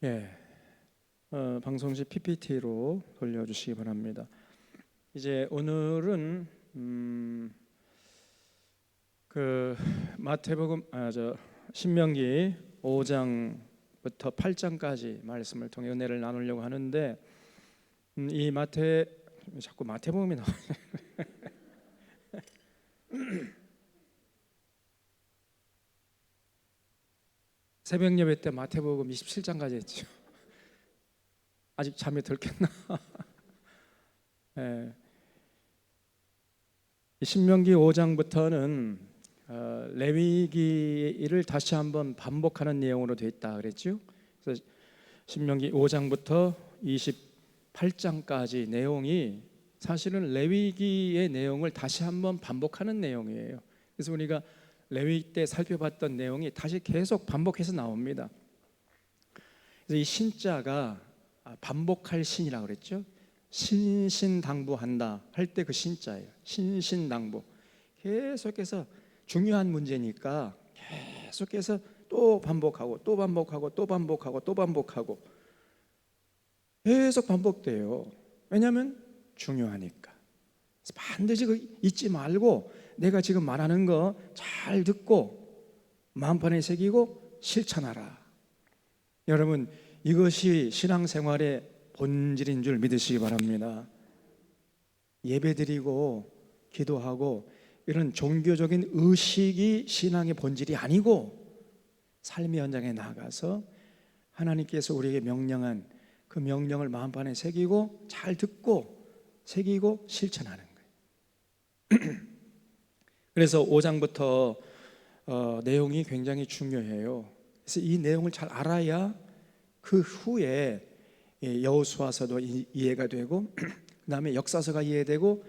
예, 방송시 PPT로 돌려주시기 바랍니다. 이제 오늘은 그 마태복음 신명기 5장부터 8장까지 말씀을 통해 은혜를 나누려고 하는데 이 자꾸 마태복음이 나와요. 새벽 예배 때 마태복음 27장까지 했죠. 아직 잠이 덜 깼나? 예. 신명기 5장부터는 레위기를 다시 한번 반복하는 내용으로 되어 있다 그랬죠. 그래서 신명기 5장부터 28장까지 내용이 사실은 레위기의 내용을 다시 한번 반복하는 내용이에요. 그래서 우리가 레위기 때 살펴봤던 내용이 다시 계속 반복해서 나옵니다. 그래서 이 신자가 반복할 신이라고 그랬죠. 신신당부한다 할 때 그 신자예요. 신신당부. 계속해서 중요한 문제니까 계속해서 또 반복하고 또 반복하고 또 반복하고 또 반복하고 계속 반복돼요. 왜냐하면 중요하니까. 그래서 반드시 잊지 말고 내가 지금 말하는 거 잘 듣고 마음판에 새기고 실천하라. 여러분, 이것이 신앙생활의 본질인 줄 믿으시기 바랍니다. 예배드리고 기도하고 이런 종교적인 의식이 신앙의 본질이 아니고 삶의 현장에 나가서 하나님께서 우리에게 명령한 그 명령을 마음판에 새기고 잘 듣고 새기고 실천하는 거예요. 그래서 5장부터 내용이 굉장히 중요해요. 그래서 이 내용을 잘 알아야 그 후에 여호수아서도 이해가 되고 그 다음에 역사서가 이해되고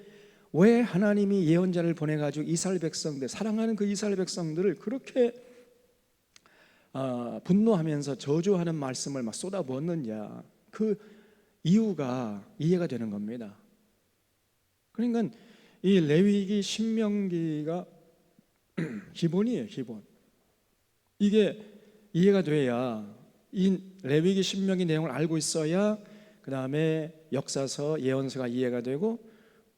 왜 하나님이 예언자를 보내가지고 이스라엘 백성들, 사랑하는 그 이스라엘 백성들을 그렇게 분노하면서 저주하는 말씀을 막 쏟아부었느냐, 그 이유가 이해가 되는 겁니다. 그러니까 이 레위기 신명기가 기본이에요. 기본. 이게 이해가 돼야, 이 레위기 신명기 내용을 알고 있어야 그 다음에 역사서 예언서가 이해가 되고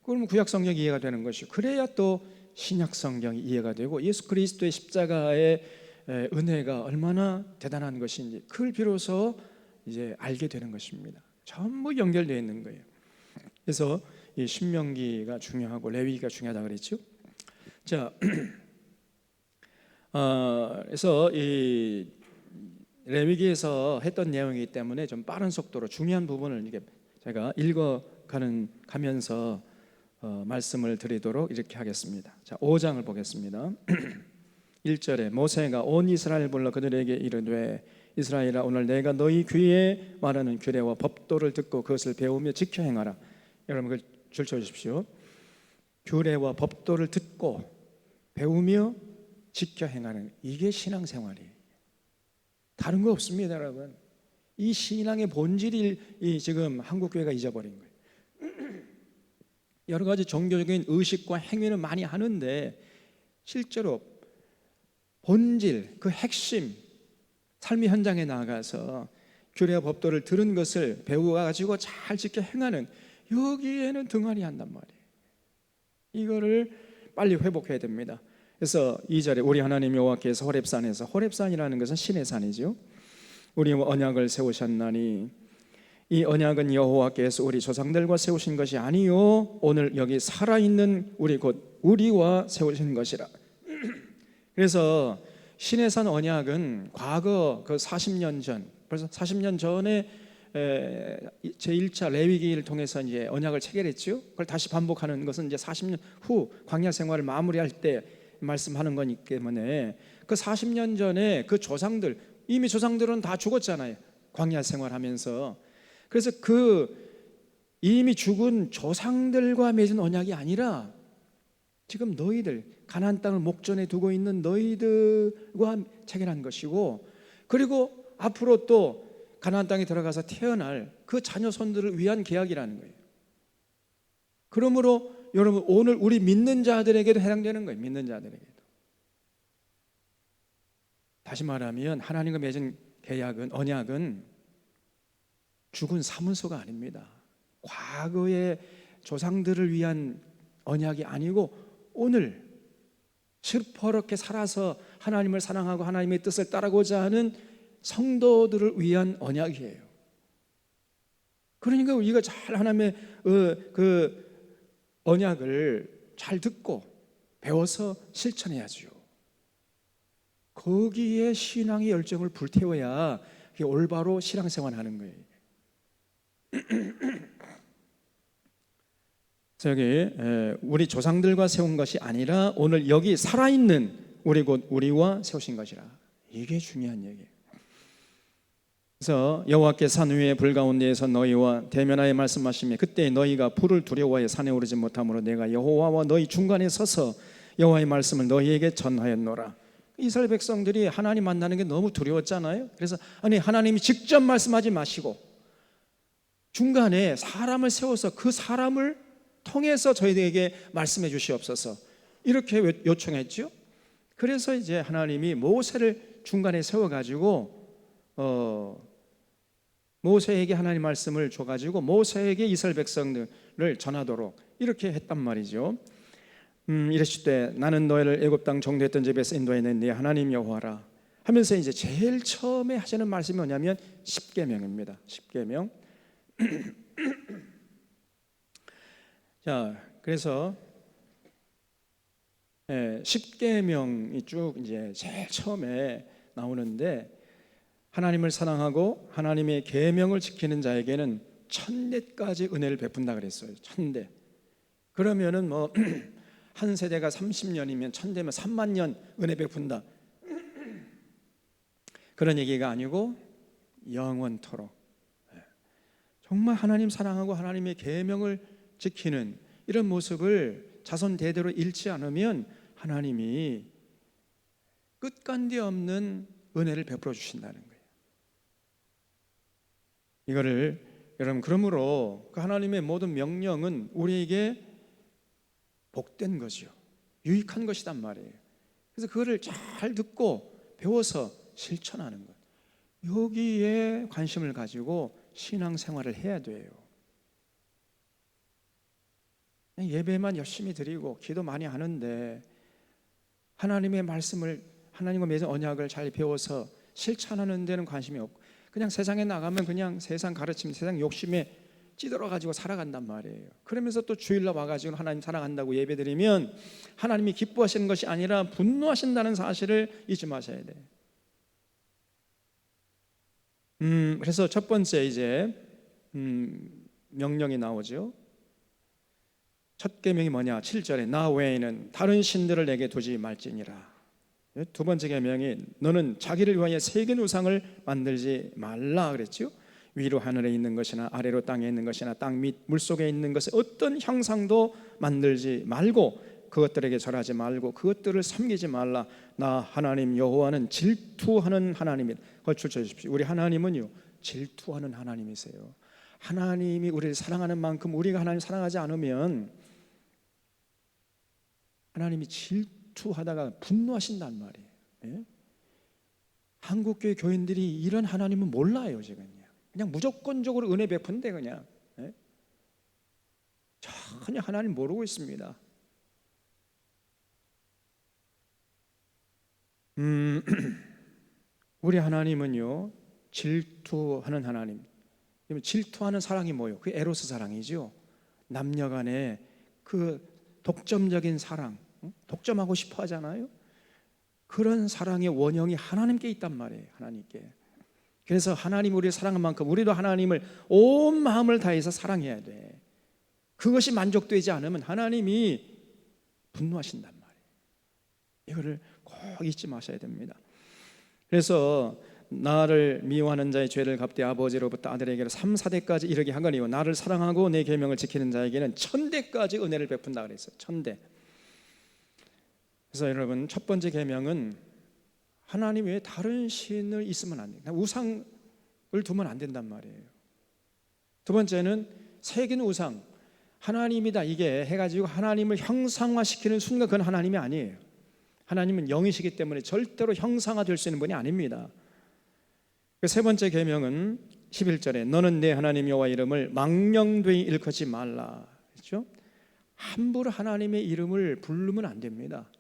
그러면 구약성경이 이해가 되는 것이고, 그래야 또 신약성경이 이해가 되고 예수 그리스도의 십자가의 은혜가 얼마나 대단한 것인지 그걸 비로소 이제 알게 되는 것입니다. 전부 연결되어 있는 거예요. 그래서 이 신명기가 중요하고 레위기가 중요하다 그랬죠. 자, 그래서 이 레위기에서 했던 내용이기 때문에 좀 빠른 속도로 중요한 부분을 이게 제가 가면서 말씀을 드리도록 이렇게 하겠습니다. 자, 5장을 보겠습니다. 1절에 모세가 온 이스라엘 불러 그들에게 이르되 이스라엘아, 오늘 내가 너희 귀에 말하는 규례와 법도를 듣고 그것을 배우며 지켜 행하라. 여러분 그 줄 쳐주십시오. 규례와 법도를 듣고 배우며 지켜 행하는, 이게 신앙생활이에요. 다른 거 없습니다, 여러분. 이 신앙의 본질이 지금 한국교회가 잊어버린 거예요. 여러 가지 종교적인 의식과 행위는 많이 하는데 실제로 본질, 그 핵심, 삶의 현장에 나가서 규례와 법도를 들은 것을 배워가지고 잘 지켜 행하는, 여기에는 등한히 한단 말이에요. 이거를 빨리 회복해야 됩니다. 그래서 2절에 우리 하나님 여호와께서 호렙산에서, 호렙산이라는 것은 신의 산이죠, 우리와 언약을 세우셨나니 이 언약은 여호와께서 우리 조상들과 세우신 것이 아니요 오늘 여기 살아있는 우리 곧 우리와 세우신 것이라. 그래서 신의 산 언약은 과거 그 40년 전, 벌써 40년 전에 제1차 레위기를 통해서 이제 언약을 체결했죠. 그걸 다시 반복하는 것은 이제 40년 후 광야 생활을 마무리할 때 말씀하는 거기 때문에 그 40년 전에 그 조상들, 이미 조상들은 다 죽었잖아요, 광야 생활하면서. 그래서 그 이미 죽은 조상들과 맺은 언약이 아니라 지금 너희들, 가나안 땅을 목전에 두고 있는 너희들과 체결한 것이고, 그리고 앞으로 또 가나안 땅에 들어가서 태어날 그 자녀 손들을 위한 계약이라는 거예요. 그러므로 여러분, 오늘 우리 믿는 자들에게도 해당되는 거예요. 믿는 자들에게도. 다시 말하면 하나님과 맺은 계약은, 언약은 죽은 사문서가 아닙니다. 과거의 조상들을 위한 언약이 아니고 오늘 슬퍼렇게 살아서 하나님을 사랑하고 하나님의 뜻을 따르고자 하는 성도들을 위한 언약이에요. 그러니까 우리가 잘 하나님의 그 언약을 잘 듣고 배워서 실천해야죠. 거기에 신앙의 열정을 불태워야 그게 올바로 신앙생활하는 거예요. 저기 우리 조상들과 세운 것이 아니라 오늘 여기 살아있는 우리 곧 우리와 세우신 것이라. 이게 중요한 얘기예요. 그래서 여호와께서 산 위에 불 가운데에서 너희와 대면하여 말씀하시며 그때 너희가 불을 두려워하여 산에 오르지 못하므로 내가 여호와와 너희 중간에 서서 여호와의 말씀을 너희에게 전하였노라. 이스라엘 백성들이 하나님 만나는 게 너무 두려웠잖아요. 그래서 아니 하나님이 직접 말씀하지 마시고 중간에 사람을 세워서 그 사람을 통해서 저희에게 말씀해 주시옵소서 이렇게 요청했죠. 그래서 이제 하나님이 모세를 중간에 세워가지고 모세에게 하나님 말씀을 줘가지고 모세에게 이스라엘 백성들을 전하도록 이렇게 했단 말이죠. 이랬을 나는 너희를 애굽 땅 종되었던 집에서 인도해낸 네 하나님 여호와라 하면서 이제 제일 처음에 하시는 말씀이 뭐냐면 십계명입니다. 십계명. 자, 그래서 십계명이 쭉 이제 제일 처음에 나오는데 하나님을 사랑하고 하나님의 계명을 지키는 자에게는 1000대까지 은혜를 베푼다 그랬어요. 1000대. 그러면은 뭐 한 세대가 30년이면 1000대면 3만 년 은혜 베푼다. 그런 얘기가 아니고 영원토록 정말 하나님 사랑하고 하나님의 계명을 지키는 이런 모습을 자손 대대로 잃지 않으면 하나님이 끝간데 없는 은혜를 베풀어 주신다는 거예요. 이거를 여러분 그러므로 그 하나님의 모든 명령은 우리에게 복된 것이요 유익한 것이란 말이에요. 그래서 그거를 잘 듣고 배워서 실천하는 것, 여기에 관심을 가지고 신앙생활을 해야 돼요. 예배만 열심히 드리고 기도 많이 하는데 하나님의 말씀을 하나님과 맺은 언약을 잘 배워서 실천하는 데는 관심이 없고 그냥 세상에 나가면 그냥 세상 가르침, 세상 욕심에 찌들어 가지고 살아간단 말이에요. 그러면서 또 주일날 와가지고 하나님 사랑한다고 예배드리면 하나님이 기뻐하시는 것이 아니라 분노하신다는 사실을 잊지 마셔야 돼요. 그래서 첫 번째 이제 명령이 나오죠. 첫 계명이 뭐냐? 7절에 나 외에는 다른 신들을 내게 두지 말지니라. 두 번째 계명이 너는 자기를 위하여 새긴 우상을 만들지 말라 그랬죠. 위로 하늘에 있는 것이나 아래로 땅에 있는 것이나 땅 밑 물속에 있는 것에 어떤 형상도 만들지 말고 그것들에게 절하지 말고 그것들을 섬기지 말라. 나 하나님 여호와는 질투하는 하나님이다. 그걸 출처해 주십시오. 우리 하나님은요 질투하는 하나님이세요. 하나님이 우리를 사랑하는 만큼 우리가 하나님 사랑하지 않으면 하나님이 질투하다가 분노하신단 말이에요. 예? 한국교회 교인들이 이런 하나님은 몰라요. 지금 그냥 무조건적으로 은혜 베푼대 그냥. 예? 전혀 하나님 모르고 있습니다. 우리 하나님은요 질투하는 하나님. 질투하는 사랑이 뭐예요? 그 에로스 사랑이죠. 남녀간의 그 독점적인 사랑, 독점하고 싶어 하잖아요. 그런 사랑의 원형이 하나님께 있단 말이에요. 하나님께. 그래서 하나님 우리를 사랑한 만큼 우리도 하나님을 온 마음을 다해서 사랑해야 돼. 그것이 만족되지 않으면 하나님이 분노하신단 말이에요. 이거를 꼭 잊지 마셔야 됩니다. 그래서 나를 미워하는 자의 죄를 갚되 아버지로부터 아들에게로 3, 4대까지 이르게 하거니와 나를 사랑하고 내 계명을 지키는 자에게는 1000대까지 은혜를 베푼다 그랬어요. 1000대. 그래서 여러분 첫 번째 계명은 하나님 외에 다른 신을 있으면 안 돼요. 우상을 두면 안 된단 말이에요. 두 번째는 새긴 우상, 하나님이다 이게 해가지고 하나님을 형상화시키는 순간 그건 하나님이 아니에요. 하나님은 영이시기 때문에 절대로 형상화될 수 있는 분이 아닙니다. 그 세 번째 계명은 11절에 너는 내 하나님 여호와 이름을 망령되이 일컫지 말라. 그렇죠? 함부로 하나님의 이름을 부르면 안 됩니다.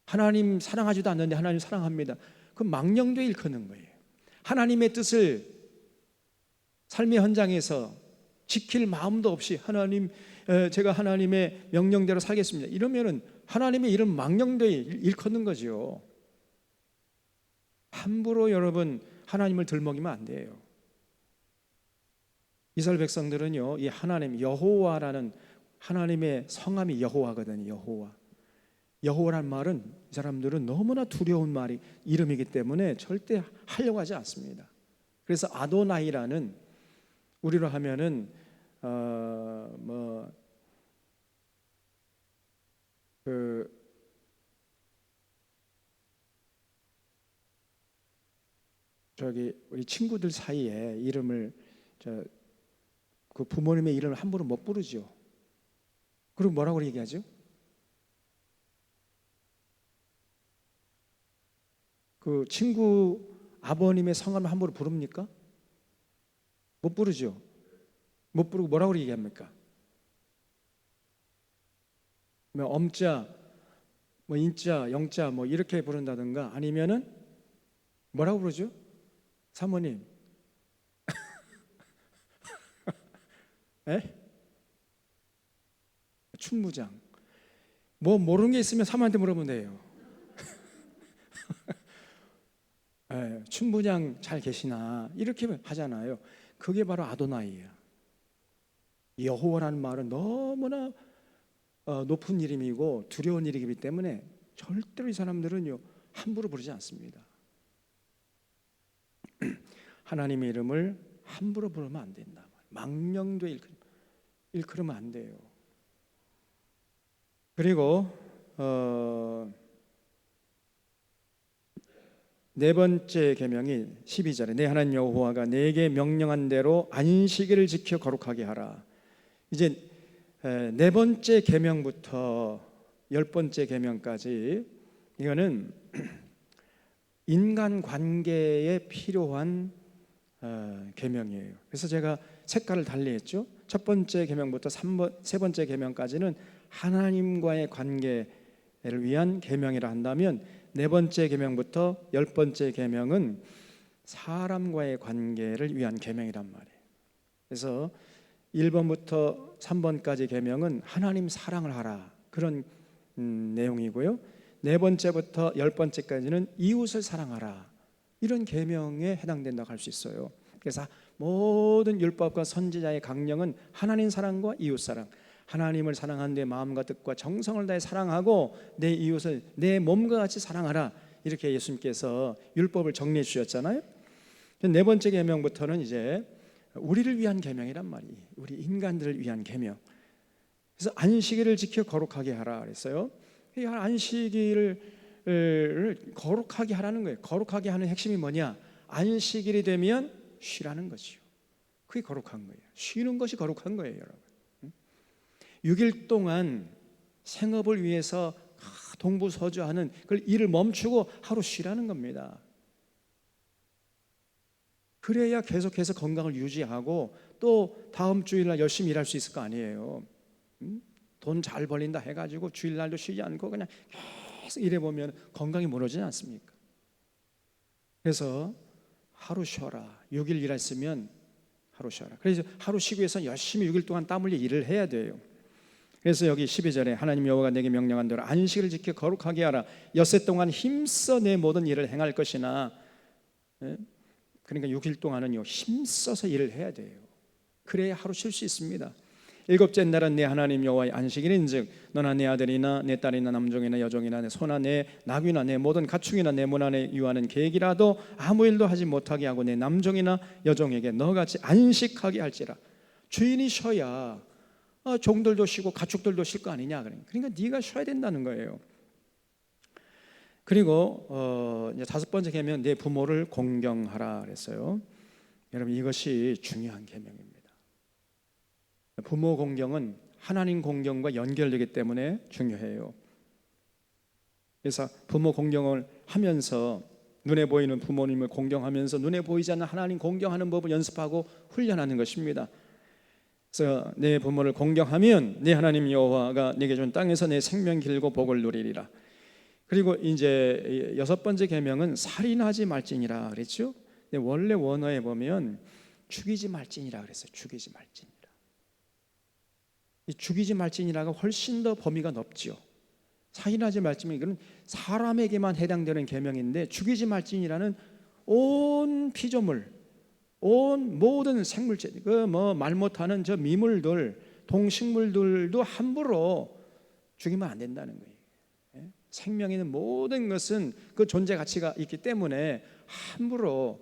하나님 사랑하지도 않는데 하나님 사랑합니다. 그럼 망령되이 일컫는 거예요. 하나님의 뜻을 삶의 현장에서 지킬 마음도 없이 하나님, 제가 하나님의 명령대로 살겠습니다, 이러면은 하나님의 이름 망령되이 일컫는 거죠. 함부로 여러분 하나님을 들먹이면 안 돼요. 이스라엘 백성들은요, 이 하나님 여호와라는 하나님의 성함이 여호와거든요. 여호와. 여호와란 말은 이 사람들은 너무나 두려운 말이 이름이기 때문에 절대 하려고 하지 않습니다. 그래서 아도나이라는, 우리로 하면은 우리 친구들 사이에 이름을, 그 부모님의 이름을 함부로 못 부르죠. 그리고 뭐라고 얘기하죠? 그 친구 아버님의 성함을 함부로 부릅니까? 못 부르죠. 못 부르고 뭐라고 얘기합니까? 뭐 엄자, 뭐 인자, 영자 뭐 이렇게 부른다든가, 아니면은 뭐라고 부르죠? 사모님. 에? 충무장. 뭐 모르는 게 있으면 사모한테 물어보면 돼요. 충무장 잘 계시나 이렇게 하잖아요. 그게 바로 아도나이예요. 여호와라는 말은 너무나 높은 이름이고 두려운 이름이기 때문에 절대로 이 사람들은요 함부로 부르지 않습니다. 하나님의 이름을 함부로 부르면 안 된다. 망령되이 일컬으면 안 돼요. 그리고 네 번째 계명이 12절에 내 하나님 여호와가 내게 명령한 대로 안식일을 지켜 거룩하게 하라. 이제 네 번째 계명부터 10번째 계명까지, 이거는 인간 관계에 필요한 계명이에요. 그래서 제가 색깔을 달리 했죠. 첫 번째 계명부터 세 번째 계명까지는 하나님과의 관계를 위한 계명이라 한다면, 네 번째 계명부터 10번째 계명은 사람과의 관계를 위한 계명이란 말이에요. 그래서 1번부터 3번까지 계명은 하나님 사랑을 하라, 그런 내용이고요. 네 번째부터 10번째까지는 이웃을 사랑하라, 이런 계명에 해당된다고 할 수 있어요. 그래서 모든 율법과 선지자의 강령은 하나님 사랑과 이웃 사랑, 하나님을 사랑하는 내 마음과 뜻과 정성을 다해 사랑하고 내 이웃을 내 몸과 같이 사랑하라, 이렇게 예수님께서 율법을 정리해 주셨잖아요. 네 번째 계명부터는 이제 우리를 위한 계명이란 말이에요. 우리 인간들을 위한 계명. 그래서 안식일을 지켜 거룩하게 하라 그랬어요. 이 안식일을 거룩하게 하라는 거예요. 거룩하게 하는 핵심이 뭐냐? 안식일이 되면 쉬라는 거죠. 그게 거룩한 거예요. 쉬는 것이 거룩한 거예요, 여러분. 6일 동안 생업을 위해서 동부서주하는 그 일을 멈추고 하루 쉬라는 겁니다. 그래야 계속해서 건강을 유지하고 또 다음 주일날 열심히 일할 수 있을 거 아니에요. 돈 잘 벌린다 해가지고 주일날도 쉬지 않고 그냥 계속 일해보면 건강이 무너지지 않습니까? 그래서 하루 쉬어라. 6일 일했으면 하루 쉬어라. 그래서 하루 쉬기 위해서 열심히 6일 동안 땀 흘려 일을 해야 돼요. 그래서 여기 12절에 하나님 여호와가 내게 명령한 대로 안식일을 지켜 거룩하게 하라. 엿새 동안 힘써 내 모든 일을 행할 것이나, 그러니까 6일 동안은요 힘써서 일을 해야 돼요. 그래야 하루 쉴 수 있습니다. 일곱째 날은 내 하나님 여호와의 안식일인즉 너나 내 아들이나 내 딸이나 남종이나 여종이나 내 소나 내 나귀나 내 모든 가축이나 내 문 안에 유하는 계기라도 아무 일도 하지 못하게 하고 내 남종이나 여종에게 너같이 안식하게 할지라. 주인이 쉬어야 종들도 쉬고 가축들도 쉴 거 아니냐. 그러니까 네가 쉬어야 된다는 거예요. 그리고 이제 다섯 번째 계명, 내 부모를 공경하라 그랬어요. 여러분, 이것이 중요한 계명입니다. 부모 공경은 하나님 공경과 연결되기 때문에 중요해요. 그래서 부모 공경을 하면서 눈에 보이는 부모님을 공경하면서 눈에 보이지 않는 하나님 공경하는 법을 연습하고 훈련하는 것입니다. 그래서 내 부모를 공경하면 내 하나님 여호와가 내게 준 땅에서 내 생명 길고 복을 누리리라. 그리고 이제 여섯 번째 계명은 살인하지 말지니라 그랬죠. 근데 원래 원어에 보면 죽이지 말지니라 그랬어요. 죽이지 말지니라. 이 죽이지 말지니라가 훨씬 더 범위가 넓지요. 살인하지 말지니 이거는 사람에게만 해당되는 계명인데, 죽이지 말지니라는 온 피조물, 온 모든 생물체, 그 뭐 말 못하는 저 미물들, 동식물들도 함부로 죽이면 안 된다는 거예요. 생명 있는 모든 것은 그 존재 가치가 있기 때문에 함부로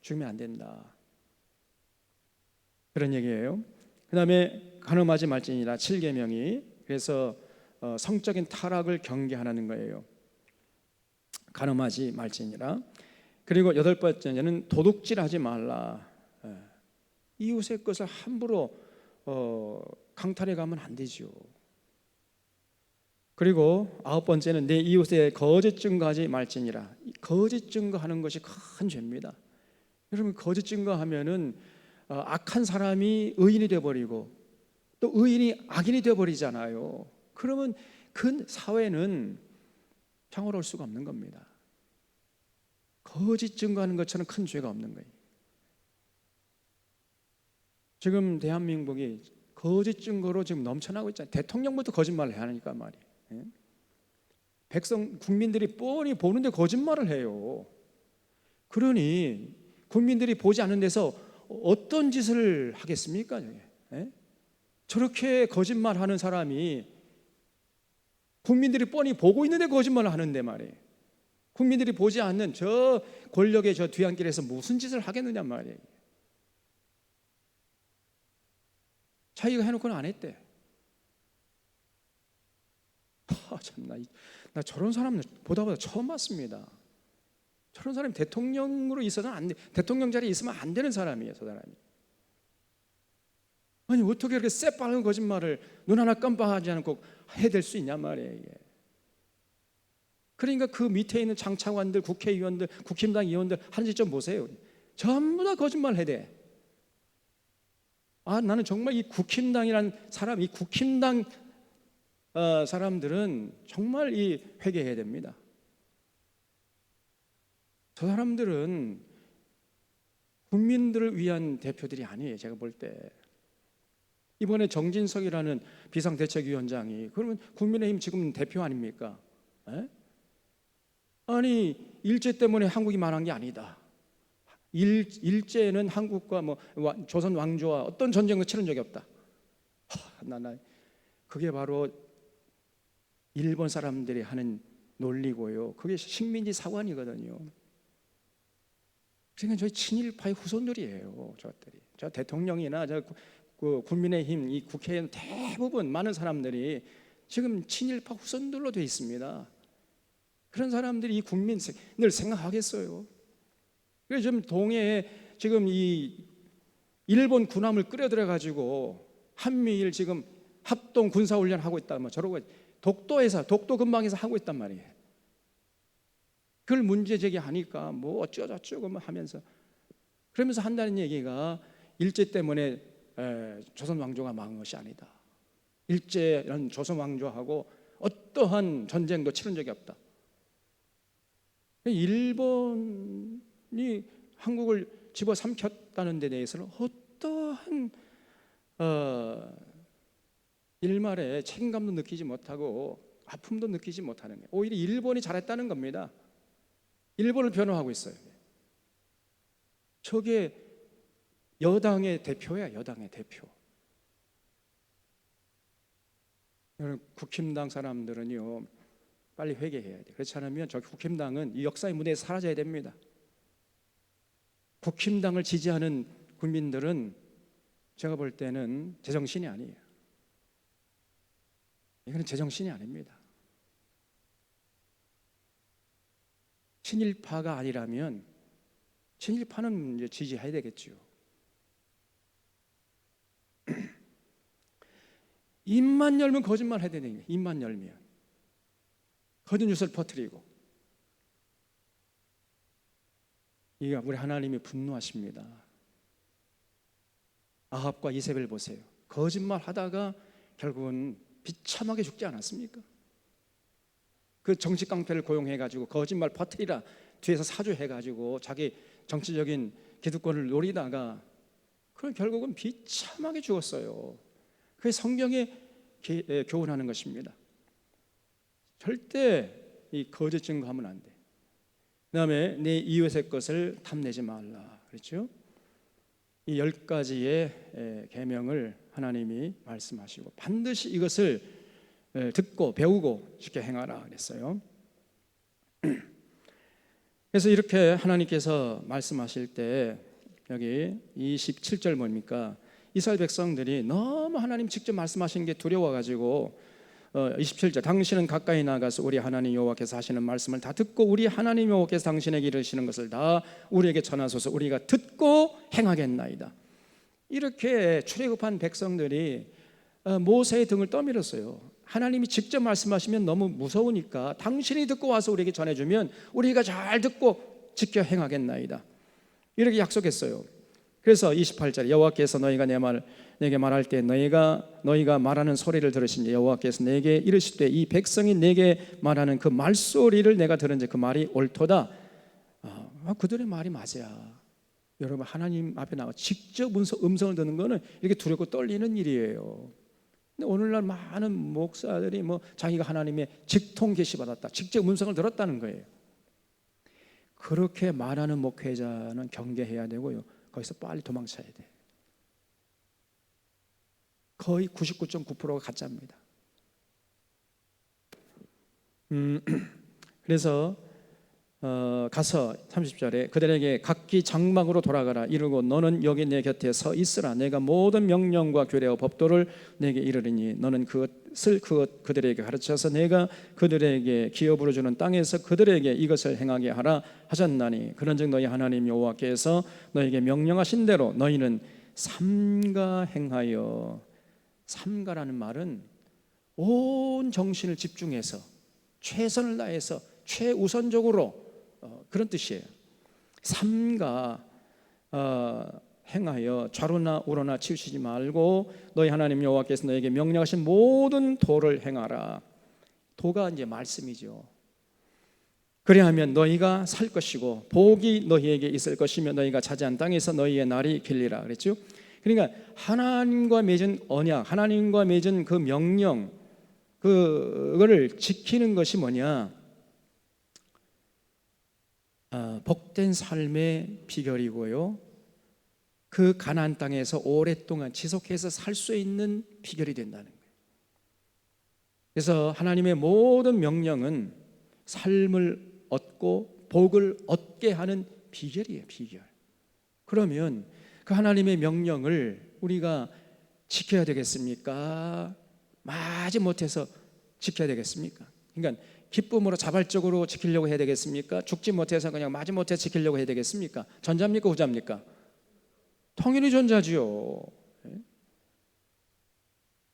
죽이면 안 된다, 그런 얘기예요. 그 다음에 간음하지 말지니라 7계명이 그래서 성적인 타락을 경계하는 거예요. 간음하지 말지니라. 그리고 여덟 번째는 도둑질하지 말라. 이웃의 것을 함부로 강탈해 가면 안 되죠. 그리고 아홉 번째는 내 이웃의 거짓 증거하지 말지니라. 거짓 증거하는 것이 큰 죄입니다. 여러분, 거짓 증거하면은 악한 사람이 의인이 되어버리고 또 의인이 악인이 되어버리잖아요. 그러면 그 사회는 평화로울 수가 없는 겁니다. 거짓 증거하는 것처럼 큰 죄가 없는 거예요. 지금 대한민국이 거짓 증거로 지금 넘쳐나고 있잖아요. 대통령부터 거짓말을 해야 하니까 말이에요. 국민들이 뻔히 보는데 거짓말을 해요. 그러니 국민들이 보지 않는 데서 어떤 짓을 하겠습니까? 저렇게 거짓말하는 사람이 국민들이 뻔히 보고 있는데 거짓말을 하는데 말이에요. 국민들이 보지 않는 저 권력의 저 뒤안길에서 무슨 짓을 하겠느냐 말이에요. 자기가 해놓고는 안 했대. 참나, 나 저런 사람 보다 처음 봤습니다. 저런 사람이 대통령으로 있어서는 안 돼. 대통령 자리에 있으면 안 되는 사람이에요, 저 사람이. 아니, 어떻게 이렇게 새빨간 거짓말을 눈 하나 깜빡하지 않고 해댈 수 있냔 말이에요, 이게. 그러니까 그 밑에 있는 장차관들, 국회의원들, 국힘당 의원들 하는 짓 좀 보세요. 전부 다 거짓말 해대. 나는 정말 이 국힘당이라는 사람, 이 국힘당 사람들은 정말 이 회개해야 됩니다. 저 사람들은 국민들을 위한 대표들이 아니에요. 제가 볼 때 이번에 정진석이라는 비상대책위원장이, 그러면 국민의힘 지금 대표 아닙니까? 아니, 일제 때문에 한국이 망한 게 아니다. 일제는 한국과 조선 왕조와 어떤 전쟁도 치른 적이 없다. 그게 바로 일본 사람들이 하는 논리고요. 그게 식민지 사관이거든요. 그러니까 저희 친일파의 후손들이에요. 저것들이. 저 대통령이나 국민의힘 이 국회의원 대부분 많은 사람들이 지금 친일파 후손들로 되어 있습니다. 그런 사람들이 이 국민을 생각하겠어요? 그래서 지금 동해에 지금 이 일본 군함을 끌어들여 가지고 한미일 지금 합동 군사훈련 하고 있다, 저러고 독도 근방에서 하고 있단 말이에요. 그걸 문제 제기하니까 어쩌고저쩌고 하면서, 그러면서 한다는 얘기가 일제 때문에 조선 왕조가 망한 것이 아니다. 일제는 조선 왕조하고 어떠한 전쟁도 치른 적이 없다. 일본이 한국을 집어삼켰다는 데 대해서는 어떠한 일말에 책임감도 느끼지 못하고 아픔도 느끼지 못하는 거예요. 오히려 일본이 잘했다는 겁니다. 일본을 변호하고 있어요. 저게 여당의 대표야, 여당의 대표. 여러분, 국힘당 사람들은요, 빨리 회개해야 돼요. 그렇지 않으면 저 국힘당은 이 역사의 무대에서 사라져야 됩니다. 국힘당을 지지하는 국민들은 제가 볼 때는 제정신이 아니에요. 이거는 제정신이 아닙니다. 친일파가 아니라면 친일파는 이제 지지해야 되겠죠. 입만 열면 거짓말 해야 되는 거예요. 입만 열면 거짓 뉴스를 퍼뜨리고. 이게 우리 하나님이 분노하십니다. 아합과 이세벨 보세요. 거짓말하다가 결국은 비참하게 죽지 않았습니까? 그 정치 깡패를 고용해가지고 거짓말 퍼뜨리라 뒤에서 사주해가지고 자기 정치적인 기득권을 노리다가 그럼 결국은 비참하게 죽었어요. 그게 성경에 교훈하는 것입니다. 절대 이 거짓 증거하면 안 돼. 그 다음에 내 이웃의 것을 탐내지 말라 그렇죠? 이 10가지의 계명을 하나님이 말씀하시고 반드시 이것을 듣고 배우고 쉽게 행하라 그랬어요. 그래서 이렇게 하나님께서 말씀하실 때 여기 27절 뭡니까? 이스라엘 백성들이 너무 하나님 직접 말씀하신 게 두려워가지고 27절 당신은 가까이 나가서 우리 하나님 여호와께서 하시는 말씀을 다 듣고 우리 하나님 여호와께서 당신에게 이르시는 것을 다 우리에게 전하소서 우리가 듣고 행하겠나이다. 이렇게 출애굽한 백성들이 모세의 등을 떠밀었어요. 하나님이 직접 말씀하시면 너무 무서우니까 당신이 듣고 와서 우리에게 전해주면 우리가 잘 듣고 지켜 행하겠나이다 이렇게 약속했어요. 그래서 28절 여호와께서 너희가 내게 말할 때 너희가 말하는 소리를 들으시니 여호와께서 내게 이르실 때 이 백성이 내게 말하는 그 말소리를 내가 들은지 그 말이 옳도다. 그들의 말이 맞아요. 여러분 하나님 앞에 나와 직접 음성을 듣는 거는 이렇게 두렵고 떨리는 일이에요. 근데 오늘날 많은 목사들이 자기가 하나님의 직통 계시 받았다 직접 음성을 들었다는 거예요. 그렇게 말하는 목회자는 경계해야 되고요. 거기서 빨리 도망쳐야 돼. 거의 99.9%가 가짜입니다. 그래서 가서 30절에 그들에게 각기 장막으로 돌아가라 이르고 너는 여기 내 곁에 서 있으라 내가 모든 명령과 규례와 법도를 내게 이르리니 너는 그것을 그들에게 가르쳐서 내가 그들에게 기업으로 주는 땅에서 그들에게 이것을 행하게 하라 하셨나니 그런즉 너희 하나님 여호와께서 너에게 명령하신 대로 너희는 삼가 행하여 삼가라는 말은 온 정신을 집중해서 최선을 다해서 최우선적으로 그런 뜻이에요. 삼가 행하여 좌로나 우로나 치우치지 말고 너희 하나님 여호와께서 너에게 명령하신 모든 도를 행하라. 도가 이제 말씀이죠. 그리하면 너희가 살 것이고 복이 너희에게 있을 것이며 너희가 차지한 땅에서 너희의 날이 길리라 그랬죠. 그러니까 하나님과 맺은 언약, 하나님과 맺은 그 명령 그거를 지키는 것이 뭐냐? 복된 삶의 비결이고요. 그 가나안 땅에서 오랫동안 지속해서 살 수 있는 비결이 된다는 거예요. 그래서 하나님의 모든 명령은 삶을 얻고 복을 얻게 하는 비결이에요, 비결. 그러면 그 하나님의 명령을 우리가 지켜야 되겠습니까? 마지못해서 지켜야 되겠습니까? 그러니까 기쁨으로 자발적으로 지키려고 해야 되겠습니까? 죽지 못해서 그냥 마지못해 지키려고 해야 되겠습니까? 전자입니까? 후자입니까? 당연히 전자지요.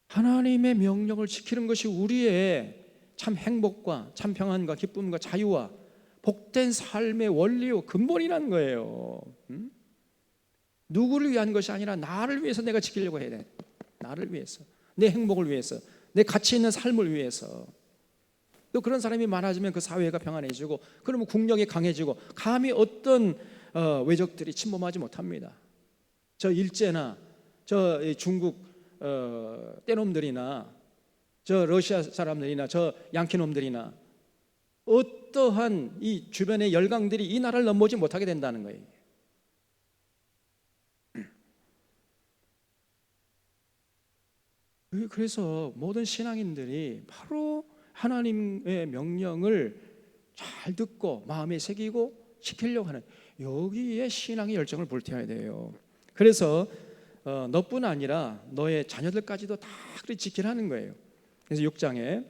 하나님의 명령을 지키는 것이 우리의 참 행복과 참 평안과 기쁨과 자유와 복된 삶의 원리요 근본이라는 거예요. 누구를 위한 것이 아니라 나를 위해서 내가 지키려고 해야 돼. 나를 위해서, 내 행복을 위해서, 내 가치 있는 삶을 위해서. 또 그런 사람이 많아지면 그 사회가 평안해지고 그러면 국력이 강해지고 감히 어떤 외적들이 침범하지 못합니다. 저 일제나 저 중국 떼놈들이나 저 러시아 사람들이나 저 양키놈들이나 어떠한 이 주변의 열강들이 이 나라를 넘보지 못하게 된다는 거예요. 그래서 모든 신앙인들이 바로 하나님의 명령을 잘 듣고 마음에 새기고 지키려고 하는 여기에 신앙의 열정을 불태워야 돼요. 그래서 너뿐 아니라 너의 자녀들까지도 다 그렇게 지키라는 거예요. 그래서 6장에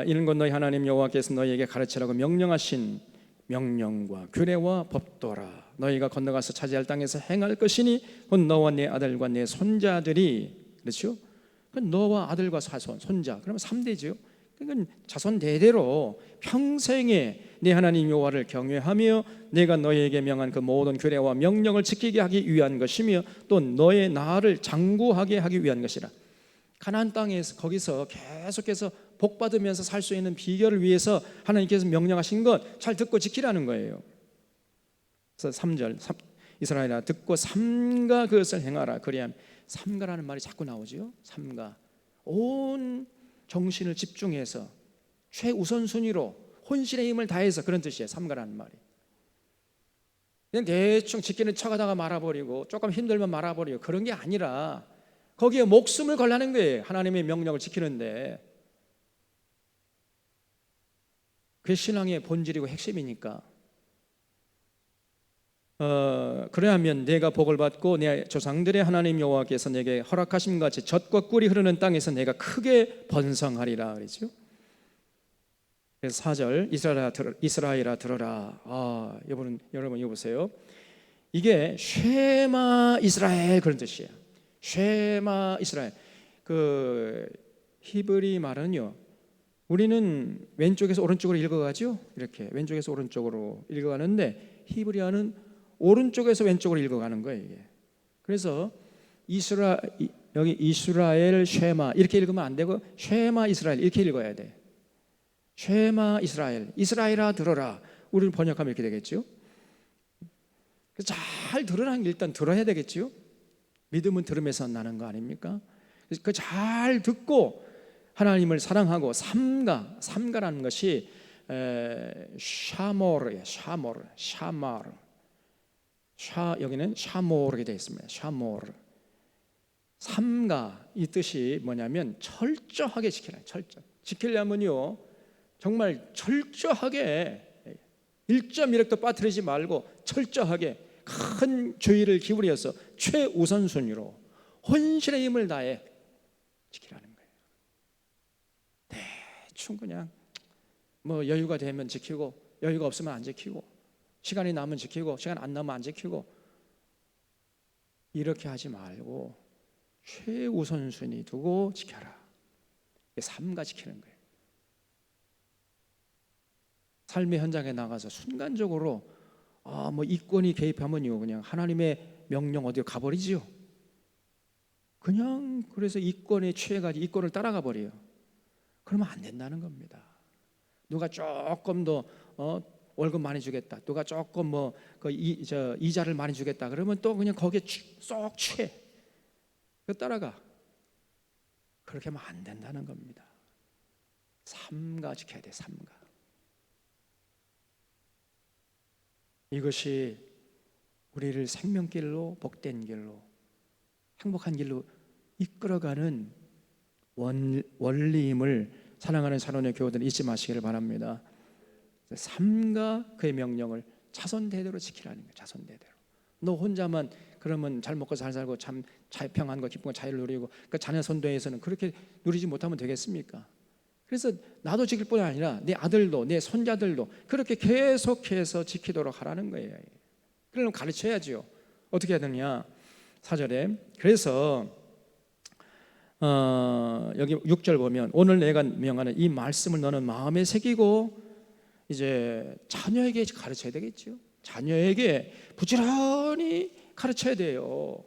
이는 곧 너희 하나님 여호와께서 너희에게 가르치라고 명령하신 명령과 규례와 법도라. 너희가 건너가서 차지할 땅에서 행할 것이니 곧 너와 네 아들과 네 손자들이 그렇죠? 너와 아들과 사손, 손자 그러면 3대죠. 그러니까 자손 대대로 평생에 네 하나님 여호와를 경외하며 내가 너희에게 명한 그 모든 규례와 명령을 지키게 하기 위한 것이며 또 너의 나라를 장구하게 하기 위한 것이라. 가나안 땅에서 거기서 계속해서 복 받으면서 살 수 있는 비결을 위해서 하나님께서 명령하신 것 잘 듣고 지키라는 거예요. 그래서 3절 이스라엘아 듣고 삼가 그것을 행하라. 그리하면 삼가라는 말이 자꾸 나오죠. 삼가, 온 정신을 집중해서 최우선순위로 혼신의 힘을 다해서, 그런 뜻이에요. 삼가라는 말이. 그냥 대충 지키는 척하다가 말아버리고 조금 힘들면 말아버리고 그런 게 아니라 거기에 목숨을 걸라는 거예요. 하나님의 명령을 지키는데. 그게 신앙의 본질이고 핵심이니까. 그래야면 내가 복을 받고 내 조상들의 하나님 여호와께서 내게 허락하신 같이 젖과 꿀이 흐르는 땅에서 내가 크게 번성하리라 그러죠. 그래서 4절 이스라엘아 들어라. 여러분 이거 보세요. 이게 쉐마 이스라엘 그런 뜻이에요. 쉐마 이스라엘. 그 히브리 말은요, 우리는 왼쪽에서 오른쪽으로 읽어가죠. 이렇게 왼쪽에서 오른쪽으로 읽어가는데 히브리어는 오른쪽에서 왼쪽으로 읽어가는 거예요, 이게. 그래서 여기 이스라엘 쉐마 이렇게 읽으면 안 되고 쉐마 이스라엘 이렇게 읽어야 돼. 쉐마 이스라엘, 이스라엘아 들어라. 우리는 번역하면 이렇게 되겠죠. 잘 들으라는 게 일단 들어야 되겠죠. 믿음은 들음에서 나는 거 아닙니까? 그 잘 듣고 하나님을 사랑하고 삼가라는 것이 샤모르예요. 샤마르. 여기는 샤모르게 되어 있습니다. 샤모르. 삼가 이 뜻이 뭐냐면 철저하게 지키라. 지키려면요 정말 철저하게 1.1획도 빠뜨리지 말고 철저하게 큰 주의를 기울여서 최우선순위로 혼신의 힘을 다해 지키라는 거예요. 대충 그냥 뭐 여유가 되면 지키고 여유가 없으면 안 지키고 시간이 남으면 지키고 시간 안 남으면 안 지키고 이렇게 하지 말고 최우선순위 두고 지켜라. 이게 삼가 지키는 거예요. 삶의 현장에 나가서 순간적으로 뭐 이권이 개입하면요 그냥 하나님의 명령 어디로 가버리지요. 그냥 그래서 이권에 취해가지고 이권을 따라가 버려요. 그러면 안 된다는 겁니다. 누가 조금 더 월급 많이 주겠다, 누가 조금 뭐 이자를 많이 주겠다 그러면 또 그냥 거기에 쏙 취해. 그 따라가. 그렇게 하면 안 된다는 겁니다. 삼가 지켜야 돼. 삼가. 이것이 우리를 생명길로, 복된 길로, 행복한 길로 이끌어가는 원리임을 사랑하는 사랑의 교우들 잊지 마시기를 바랍니다. 삼가 그의 명령을 자손대대로 지키라는 거예요. 자손대대로. 너 혼자만 그러면 잘 먹고 잘 살고 참 평안과 기쁨과 자유를 누리고 그 자녀 손도에서는 그렇게 누리지 못하면 되겠습니까? 그래서 나도 지킬 뿐 아니라 내 아들도 내 손자들도 그렇게 계속해서 지키도록 하라는 거예요. 그러면 가르쳐야죠. 어떻게 해야 되느냐? 4절에 그래서 여기 6절 보면 오늘 내가 명하는 이 말씀을 너는 마음에 새기고 이제 자녀에게 가르쳐야 되겠죠. 자녀에게 부지런히 가르쳐야 돼요.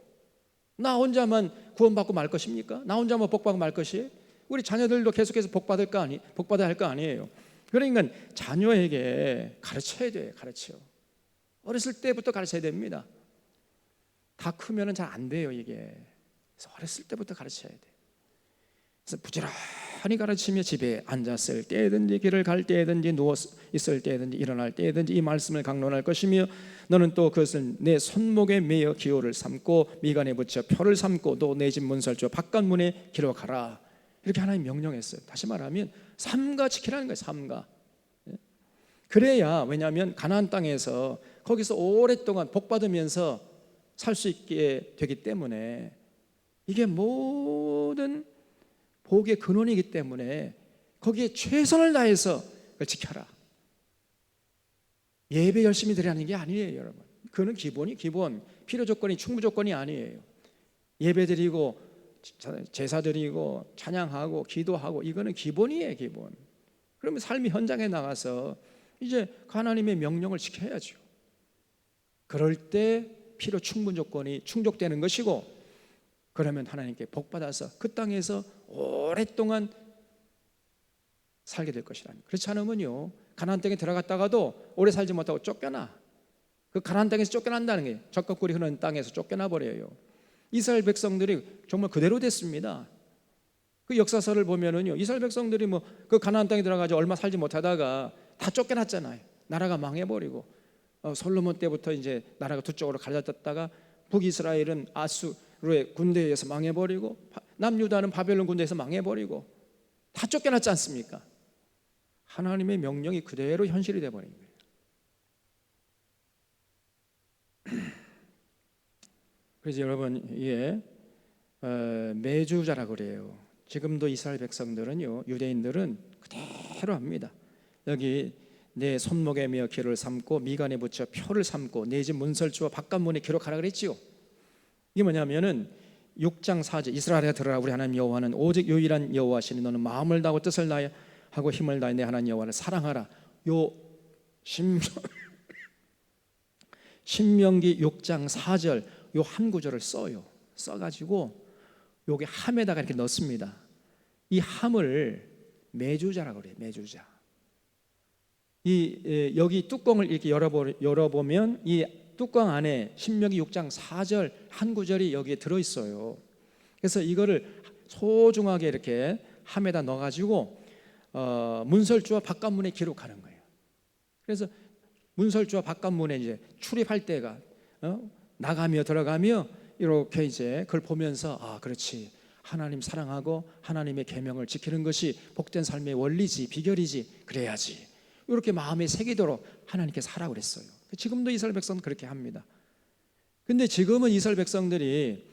나 혼자만 구원받고 말 것입니까? 나 혼자만 복받고 말 것이에요? 우리 자녀들도 계속해서 복받아야 할 거 아니에요. 그러니까 자녀에게 가르쳐야 돼요. 가르쳐. 어렸을 때부터 가르쳐야 됩니다. 다 크면은 잘 안 돼요, 이게. 그래서 어렸을 때부터 가르쳐야 돼. 그래서 부지런히 가르치며 집에 앉았을 때든지 길을 갈 때든지 누워 있을 때든지 일어날 때든지 이 말씀을 강론할 것이며 너는 또 그것을 내 손목에 매어 기호를 삼고 미간에 붙여 표를 삼고 또 내 집 문설주 바깥문에 기록하라. 이렇게 하나님 명령했어요. 다시 말하면 삼가 지키라는 거예요. 삼가. 그래야 왜냐하면 가나안 땅에서 거기서 오랫동안 복 받으면서 살 수 있게 되기 때문에 이게 모든 복의 근원이기 때문에 거기에 최선을 다해서 그걸 지켜라. 예배 열심히 드리라는 게 아니에요, 여러분. 그는 기본 필요 조건이 충분 조건이 아니에요. 예배 드리고 제사 드리고 찬양하고 기도하고 이거는 기본이에요, 기본. 그러면 삶의 현장에 나가서 이제 하나님의 명령을 지켜야죠. 그럴 때 필요 충분 조건이 충족되는 것이고, 그러면 하나님께 복받아서 그 땅에서 오랫동안 살게 될 것이라는. 그렇지 않으면요, 가나안 땅에 들어갔다가도 오래 살지 못하고 쫓겨나. 그 가나안 땅에서 쫓겨난다는 게, 적각꿀이 흐르는 땅에서 쫓겨나 버려요. 이스라엘 백성들이 정말 그대로 됐습니다. 그 역사서를 보면은요, 이스라엘 백성들이 뭐 그 가나안 땅에 들어가서 얼마 살지 못하다가 다 쫓겨났잖아요. 나라가 망해버리고, 솔로몬 때부터 이제 나라가 두 쪽으로 갈라졌다가 북이스라엘은 아수르의 군대에 의해서 망해버리고, 남유다는 바벨론 군대에서 망해버리고, 다 쫓겨났지 않습니까? 하나님의 명령이 그대로 현실이 되어버린 거예요. 그래서 여러분, 이게 매주자라고 그래요. 지금도 이스라엘 백성들은요, 유대인들은 그대로 합니다. 여기 내 손목에 메어 기를 삼고 미간에 붙여 표를 삼고 내 집 문설주와 바깥문에 기록하라 그랬지요. 이게 뭐냐면은 6장 4절, 이스라엘에 들으라, 우리 하나님 여호와는 오직 유일한 여호와시니 너는 마음을 다하고 뜻을 다하여 하고 힘을 다해 내 하나님 여호와를 사랑하라. 요 신명기 6장 4절 요 한 구절을 써가지고 요게 함에다가 이렇게 넣습니다. 이 함을 매주자라고 그래요. 매주자. 여기 뚜껑을 이렇게 열어보면 이 뚜껑 안에 신명기 6장 4절 한 구절이 여기에 들어있어요. 그래서 이거를 소중하게 이렇게 함에다 넣어가지고 문설주와 바깥문에 기록하는 거예요. 그래서 문설주와 바깥문에 이제 출입할 때가 나가며 들어가며 이렇게 이제 그걸 보면서, 아, 그렇지, 하나님 사랑하고 하나님의 계명을 지키는 것이 복된 삶의 원리지, 비결이지, 그래야지, 이렇게 마음에 새기도록 하나님께서 하라고 그랬어요. 지금도 이스라엘 백성은 그렇게 합니다. 근데 지금은 이스라엘 백성들이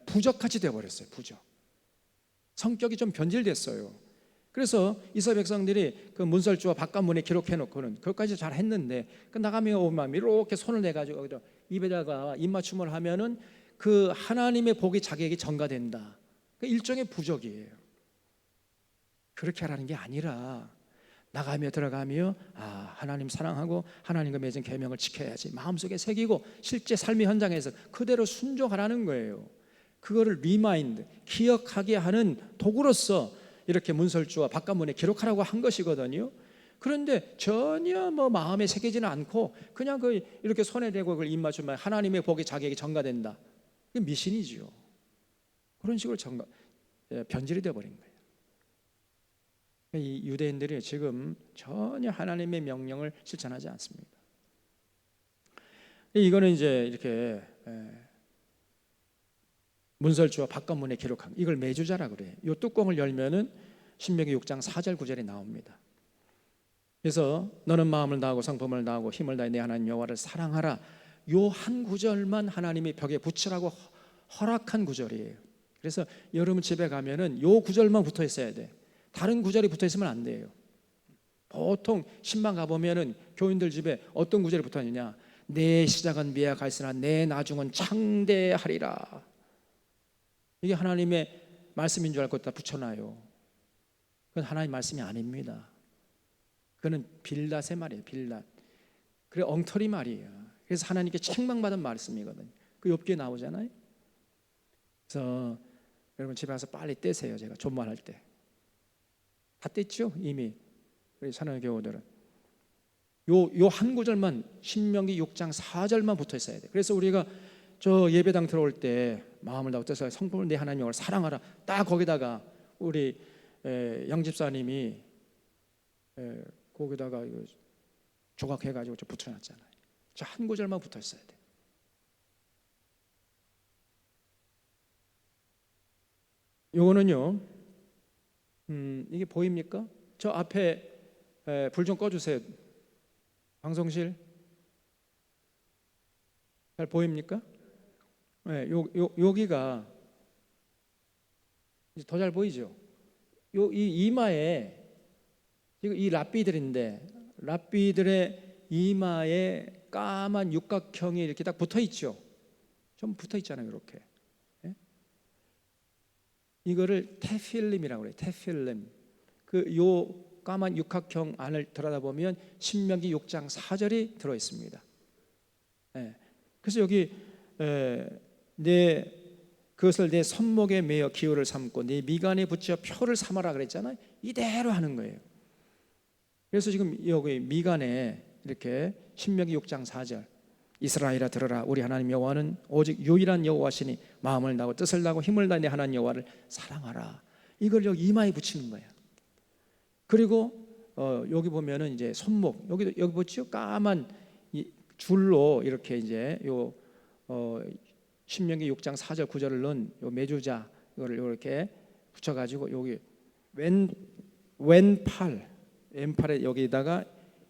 부적같이 되어버렸어요. 부적. 성격이 좀 변질됐어요. 그래서 이스라엘 백성들이 그 문설주와 바깥문에 기록해놓고는 그것까지 잘 했는데, 그 나가며 오면 이렇게 손을 내가지고 입에다가 입맞춤을 하면은 그 하나님의 복이 자기에게 전가된다. 그 일종의 부적이에요. 그렇게 하라는 게 아니라 나가며 들어가며, 아, 하나님 사랑하고 하나님과 맺은 계명을 지켜야지 마음속에 새기고 실제 삶의 현장에서 그대로 순종하라는 거예요. 그거를 리마인드, 기억하게 하는 도구로서 이렇게 문설주와 바깥문에 기록하라고 한 것이거든요. 그런데 전혀 뭐 마음에 새기지는 않고 그냥 그 이렇게 손에 대고 그걸 입맞추면 하나님의 복이 자기에게 전가된다. 그게 미신이죠. 그런 식으로 변질이 되어버린 거예요. 이 유대인들이 지금 전혀 하나님의 명령을 실천하지 않습니다. 이거는 이제 이렇게 문설주와 바깥문에 기록한, 이걸 매주자라 그래요. 이 뚜껑을 열면은 신명기 6장 4절 9절이 나옵니다. 그래서 너는 마음을 다하고 성품을 다하고 힘을 다해 내 하나님 여호와를 사랑하라. 요 한 구절만 하나님이 벽에 붙이라고 허락한 구절이에요. 그래서 여러분 집에 가면은 요 구절만 붙어 있어야 돼. 다른 구절이 붙어 있으면 안 돼요. 보통 신방 가보면은 교인들 집에 어떤 구절이 붙어 있느냐, 내 시작은 미약하 있으나 내 나중은 창대하리라. 이게 하나님의 말씀인 줄 알고 다 붙여놔요. 그건 하나님 말씀이 아닙니다. 그거는 빌닷의 말이에요. 빌닷. 그래, 엉터리 말이에요. 그래서 하나님께 책망받은 말씀이거든요. 그 욥기에 나오잖아요. 그래서 여러분 집에 가서 빨리 떼세요. 제가 존말할 때 다 뗐죠 이미. 우리 사랑하는 교우들은 요 한 구절만, 신명기 6장 4절만 붙어 있어야 돼. 그래서 우리가 저 예배당 들어올 때 마음을 다하고 뜻을 성품을 내 하나님 여호와를 사랑하라, 딱 거기다가 우리 양 집사님이 거기다가 이거 조각해가지고 붙여놨잖아요. 저 한 구절만 붙어 있어야 돼. 요거는요, 이게 보입니까? 저 앞에 불 좀 꺼주세요. 방송실 잘 보입니까? 네, 여기가 더 잘 보이죠? 이 이마에 이 랍비들인데, 랍비들의 이마에 까만 육각형이 이렇게 딱 붙어 있죠. 좀 붙어 있잖아요, 이렇게. 네? 이거를 테필름이라고 그래요. 테필름. 그 까만 육각형 안을 들여다보면 신명기 6장 4절이 들어있습니다. 그래서 여기 그것을 내 손목에 매어 기호를 삼고 네 미간에 붙여 표를 삼아라 그랬잖아요. 이대로 하는 거예요. 그래서 지금 여기 미간에 이렇게 신명기 6장 4절 이스라엘아 들으라 우리 하나님 여호와는 오직 유일한 여호와시니 마음을 다하고 뜻을 다하고 힘을 다해 내 하나님 여호와를 사랑하라. 이걸 여기 이마에 붙이는 거예요. 그리고 여기 보면은 이제 손목 여기 보죠? 까만 줄로 이렇게 이제 요 신명기 6장 4절 9절을 넣은 요 메주자 이거를 이렇게 붙여가지고 여기 왼팔에 여기다가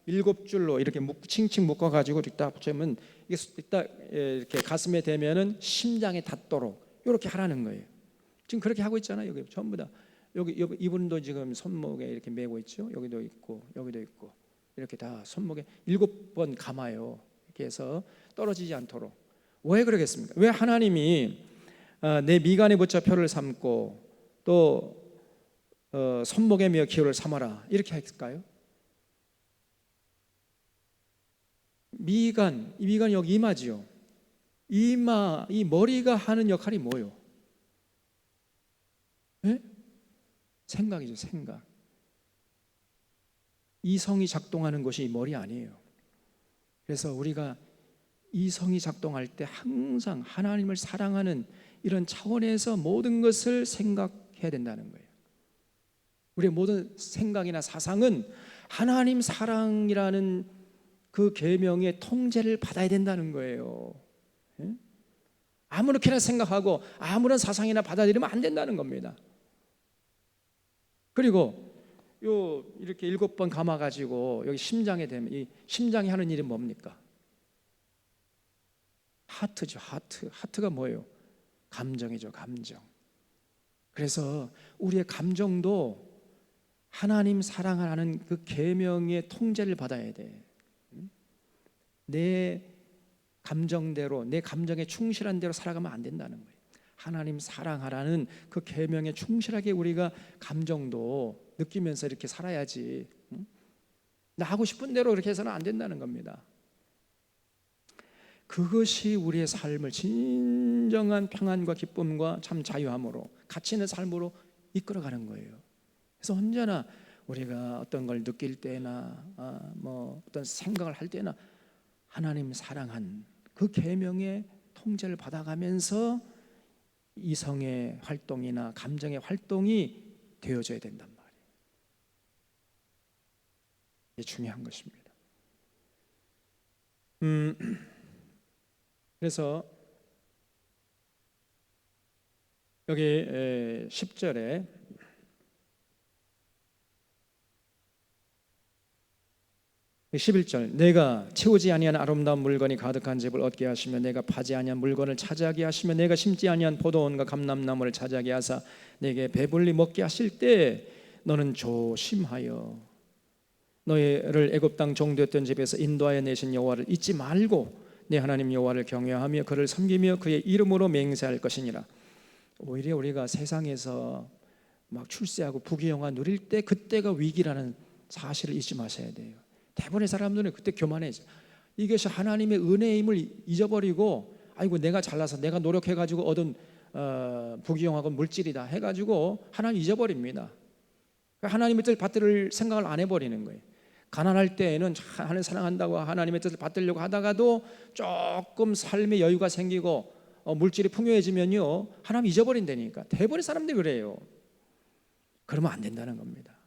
7줄로 이렇게 칭칭 묶어가지고 딱 붙이면 이게 딱 이렇게 가슴에 대면은 심장에 닿도록 이렇게 하라는 거예요. 지금 그렇게 하고 있잖아요. 여기 전부 다 여기 이분도 지금 손목에 이렇게 메고 있죠. 여기도 있고 여기도 있고 이렇게 다 손목에 7번 감아요. 이렇게 해서 떨어지지 않도록. 왜 그러겠습니까? 왜 하나님이 내 미간에 붙여 표를 삼고 또 손목에 메어 기호를 삼아라 이렇게 했을까요? 미간이 여기 이마지요. 이마, 이 머리가 하는 역할이 뭐요? 네? 생각이죠, 생각. 이성이 작동하는 것이 이 머리 아니에요. 그래서 우리가 이성이 작동할 때 항상 하나님을 사랑하는 이런 차원에서 모든 것을 생각해야 된다는 거예요. 우리의 모든 생각이나 사상은 하나님 사랑이라는 그 계명의 통제를 받아야 된다는 거예요. 아무렇게나 생각하고 아무런 사상이나 받아들이면 안 된다는 겁니다. 그리고 이렇게 7번 감아가지고 여기 심장에 대면 이 심장이 하는 일이 뭡니까? 하트죠. 하트가 뭐예요? 감정이죠. 감정. 그래서 우리의 감정도 하나님 사랑하는 그 계명의 통제를 받아야 돼. 내 감정대로 내 감정에 충실한 대로 살아가면 안 된다는 거예요. 하나님 사랑하라는 그 계명에 충실하게 우리가 감정도 느끼면서 이렇게 살아야지. 나 하고 싶은 대로 이렇게 해서는 안 된다는 겁니다. 그것이 우리의 삶을 진정한 평안과 기쁨과 참 자유함으로 가치 있는 삶으로 이끌어가는 거예요. 그래서 언제나 우리가 어떤 걸 느낄 때나 뭐 어떤 생각을 할 때나 하나님 사랑한 그 계명의 통제를 받아가면서 이성의 활동이나 감정의 활동이 되어져야 된단 말이에요. 이게 중요한 것입니다. 그래서 여기 10절에 11절 내가 채우지 아니한 아름다운 물건이 가득한 집을 얻게 하시며 내가 파지 아니한 물건을 차지하게 하시며 내가 심지 아니한 포도원과 감람나무를 차지하게 하사 내게 배불리 먹게 하실 때 너는 조심하여 너희를 애굽 땅 종되었던 집에서 인도하여 내신 여호와를 잊지 말고 내 하나님 여호와를 경외하며 그를 섬기며 그의 이름으로 맹세할 것이니라. 오히려 우리가 세상에서 막 출세하고 부귀영화 누릴 때 그때가 위기라는 사실을 잊지 마셔야 돼요. 대부분의 사람들은 그때 교만해져. 이것이 하나님의 은혜임을 잊어버리고 아이고 내가 잘나서 내가 노력해가지고 얻은 부귀영화고 물질이다 해가지고 하나님 잊어버립니다. 하나님의 뜻을 받들 생각을 안 해버리는 거예요. 가난할 때에는 하나님 사랑한다고 하나님의 뜻을 받들려고 하다가도 조금 삶의 여유가 생기고 물질이 풍요해지면요 하나님 잊어버린다니까. 대부분의 사람들이 그래요. 그러면 안 된다는 겁니다.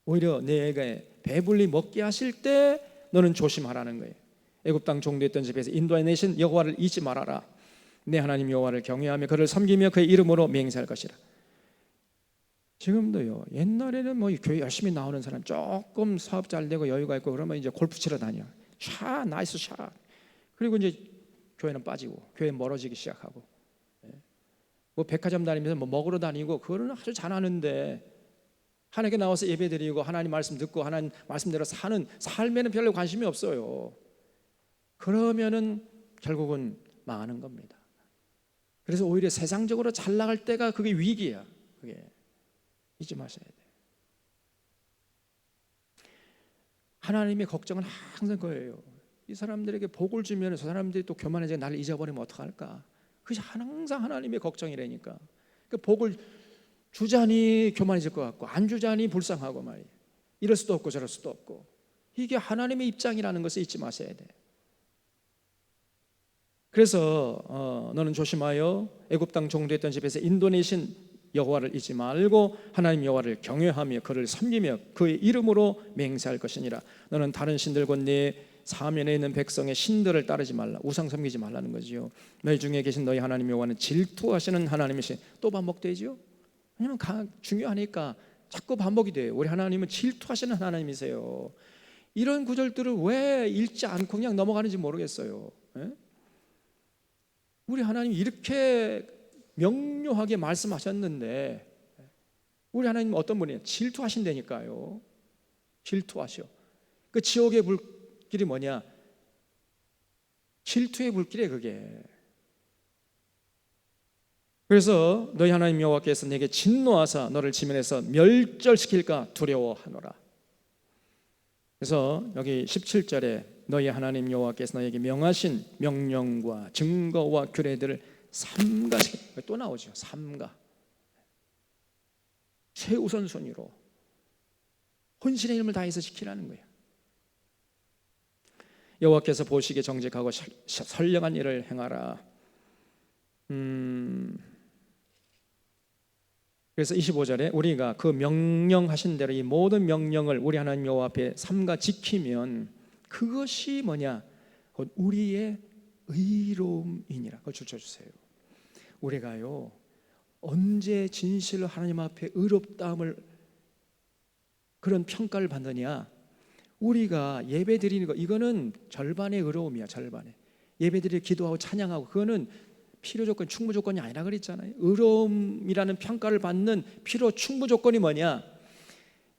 오히려 내게 배불리 먹게 하실 때 너는 조심하라는 거예요. 애굽 땅 종되었던 집에서 인도해 내신 여호와를 잊지 말아라. 내 하나님 여호와를 경외하며 그를 섬기며 그의 이름으로 맹세할 것이라. 지금도요. 옛날에는 뭐 교회 열심히 나오는 사람 조금 사업 잘 되고 여유가 있고 그러면 이제 골프 치러 다녀. 샷, 나이스 샷. 그리고 이제 교회는 빠지고 교회 멀어지기 시작하고. 뭐 백화점 다니면서 뭐 먹으러 다니고 그거는 아주 잘하는데 하나님께 나와서 예배드리고 하나님 말씀 듣고 하나님 말씀대로 사는 삶에는 별로 관심이 없어요. 그러면은 결국은 망하는 겁니다. 그래서 오히려 세상적으로 잘 나갈 때가 그게 위기야. 그게 잊지 마셔야 돼요. 하나님의 걱정은 항상 그거예요. 이 사람들에게 복을 주면 저 사람들이 또 교만해져 나를 잊어버리면 어떡할까? 그것이 항상 하나님의 걱정이라니까. 그 복을 주자니 교만해질 것 같고 안 주자니 불쌍하고 말이에요. 이럴 수도 없고 저럴 수도 없고. 이게 하나님의 입장이라는 것을 잊지 마셔야 돼. 그래서 너는 조심하여 애굽 땅 종도했던 집에서 인도내신 여호와를 잊지 말고 하나님 여호와를 경외하며 그를 섬기며 그의 이름으로 맹세할 것이니라. 너는 다른 신들과 네 사면에 있는 백성의 신들을 따르지 말라. 우상 섬기지 말라는 거지요. 너희 중에 계신 너희 하나님 여호와는 질투하시는 하나님이신. 또 반복되죠. 왜냐하면 중요하니까 자꾸 반복이 돼요. 우리 하나님은 질투하시는 하나님이세요. 이런 구절들을 왜 읽지 않고 그냥 넘어가는지 모르겠어요. 예? 우리 하나님 이렇게 명료하게 말씀하셨는데 우리 하나님 어떤 분이에요? 질투하신다니까요. 질투하셔. 그 지옥의 불길이 뭐냐? 질투의 불길이에요, 그게. 그래서 너희 하나님 여호와께서 내게 진노하사 너를 지면에서 멸절시킬까 두려워하노라. 그래서 여기 17절에 너희 하나님 여호와께서 너에게 명하신 명령과 증거와 규례들을 삼가시켜. 또 나오죠. 삼가. 최우선순위로 혼신의 힘을 다해서 지키라는 거예요. 여호와께서 보시기에 정직하고 선량한 일을 행하라. 그래서 25절에 우리가 그 명령하신 대로 이 모든 명령을 우리 하나님 여호와 앞에 삼가 지키면 그것이 뭐냐? 곧 우리의 의로움이니라. 그걸 줄쳐주세요. 우리가요 언제 진실로 하나님 앞에 의롭다함을 그런 평가를 받느냐? 우리가 예배 드리는 거, 이거는 절반의 의로움이야. 절반의 예배 드리고 기도하고 찬양하고, 그거는 필요 조건, 충분 조건이 아니라 그랬잖아요. 의로움이라는 평가를 받는 필요 충분 조건이 뭐냐?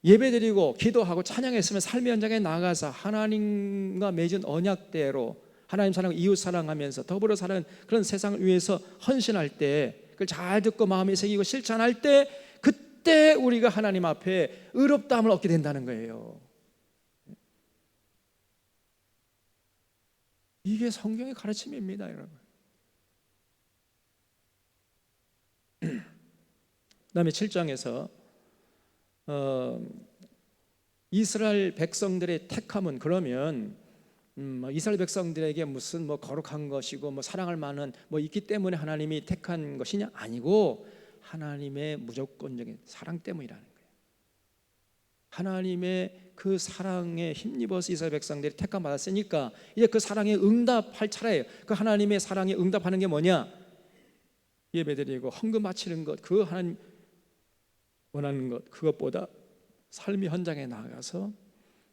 예배 드리고 기도하고 찬양했으면 삶의 현장에 나가서 하나님과 맺은 언약대로 하나님 사랑, 이웃 사랑하면서 더불어 사는 그런 세상을 위해서 헌신할 때, 그걸 잘 듣고 마음에 새기고 실천할 때, 그때 우리가 하나님 앞에 의롭다함을 얻게 된다는 거예요. 이게 성경의 가르침입니다, 여러분. 그다음에 7장에서 이스라엘 백성들의 택함은 그러면 이스라엘 백성들에게 무슨 거룩한 것이고 사랑할 만한 있기 때문에 하나님이 택한 것이냐? 아니고 하나님의 무조건적인 사랑 때문이라는 거예요. 하나님의 그 사랑에 힘입어서 이스라엘 백성들이 택함 받았으니까 이제 그 사랑에 응답할 차례예요. 그 하나님의 사랑에 응답하는 게 뭐냐? 예배드리고 헌금 바치는 것, 그 하나님 원하는 것, 그것보다 삶의 현장에 나가서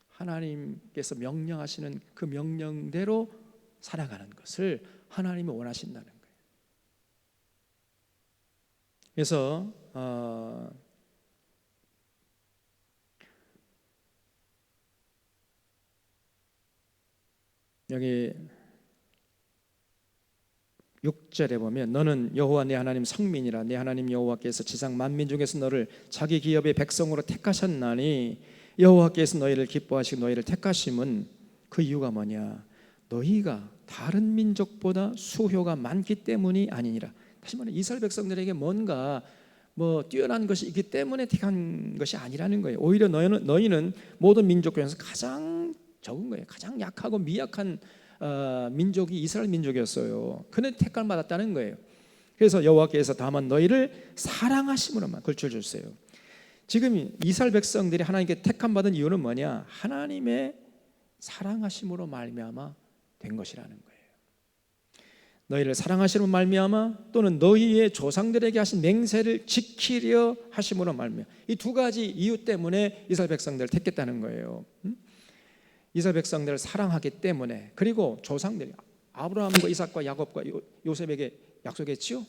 하나님께서 명령하시는 그 명령대로 살아가는 것을 하나님이 원하신다는 거예요. 그래서 여기 6절에 보면 너는 여호와 내 하나님 성민이라. 내 하나님 여호와께서 지상 만민 중에서 너를 자기 기업의 백성으로 택하셨나니 여호와께서 너희를 기뻐하시고 너희를 택하심은 그 이유가 뭐냐? 너희가 다른 민족보다 수효가 많기 때문이 아니니라. 다시 말해 이스라엘 백성들에게 뭔가 뛰어난 것이 있기 때문에 택한 것이 아니라는 거예요. 오히려 너희는 모든 민족 중에서 가장 적은 거예요. 가장 약하고 미약한 민족이 이스라엘 민족이었어요. 그는 택함을 받았다는 거예요. 그래서 여호와께서 다만 너희를 사랑하심으로만, 그걸 주세요. 지금 이스라엘 백성들이 하나님께 택함 받은 이유는 뭐냐? 하나님의 사랑하심으로 말미암아 된 것이라는 거예요. 너희를 사랑하심으로 말미암아, 또는 너희의 조상들에게 하신 맹세를 지키려 하심으로 말미암아, 이 두 가지 이유 때문에 이스라엘 백성들을 택했다는 거예요. 이스라엘 백성들을 사랑하기 때문에, 그리고 조상들이 아브라함과 이삭과 야곱과 요셉에게 약속했지요.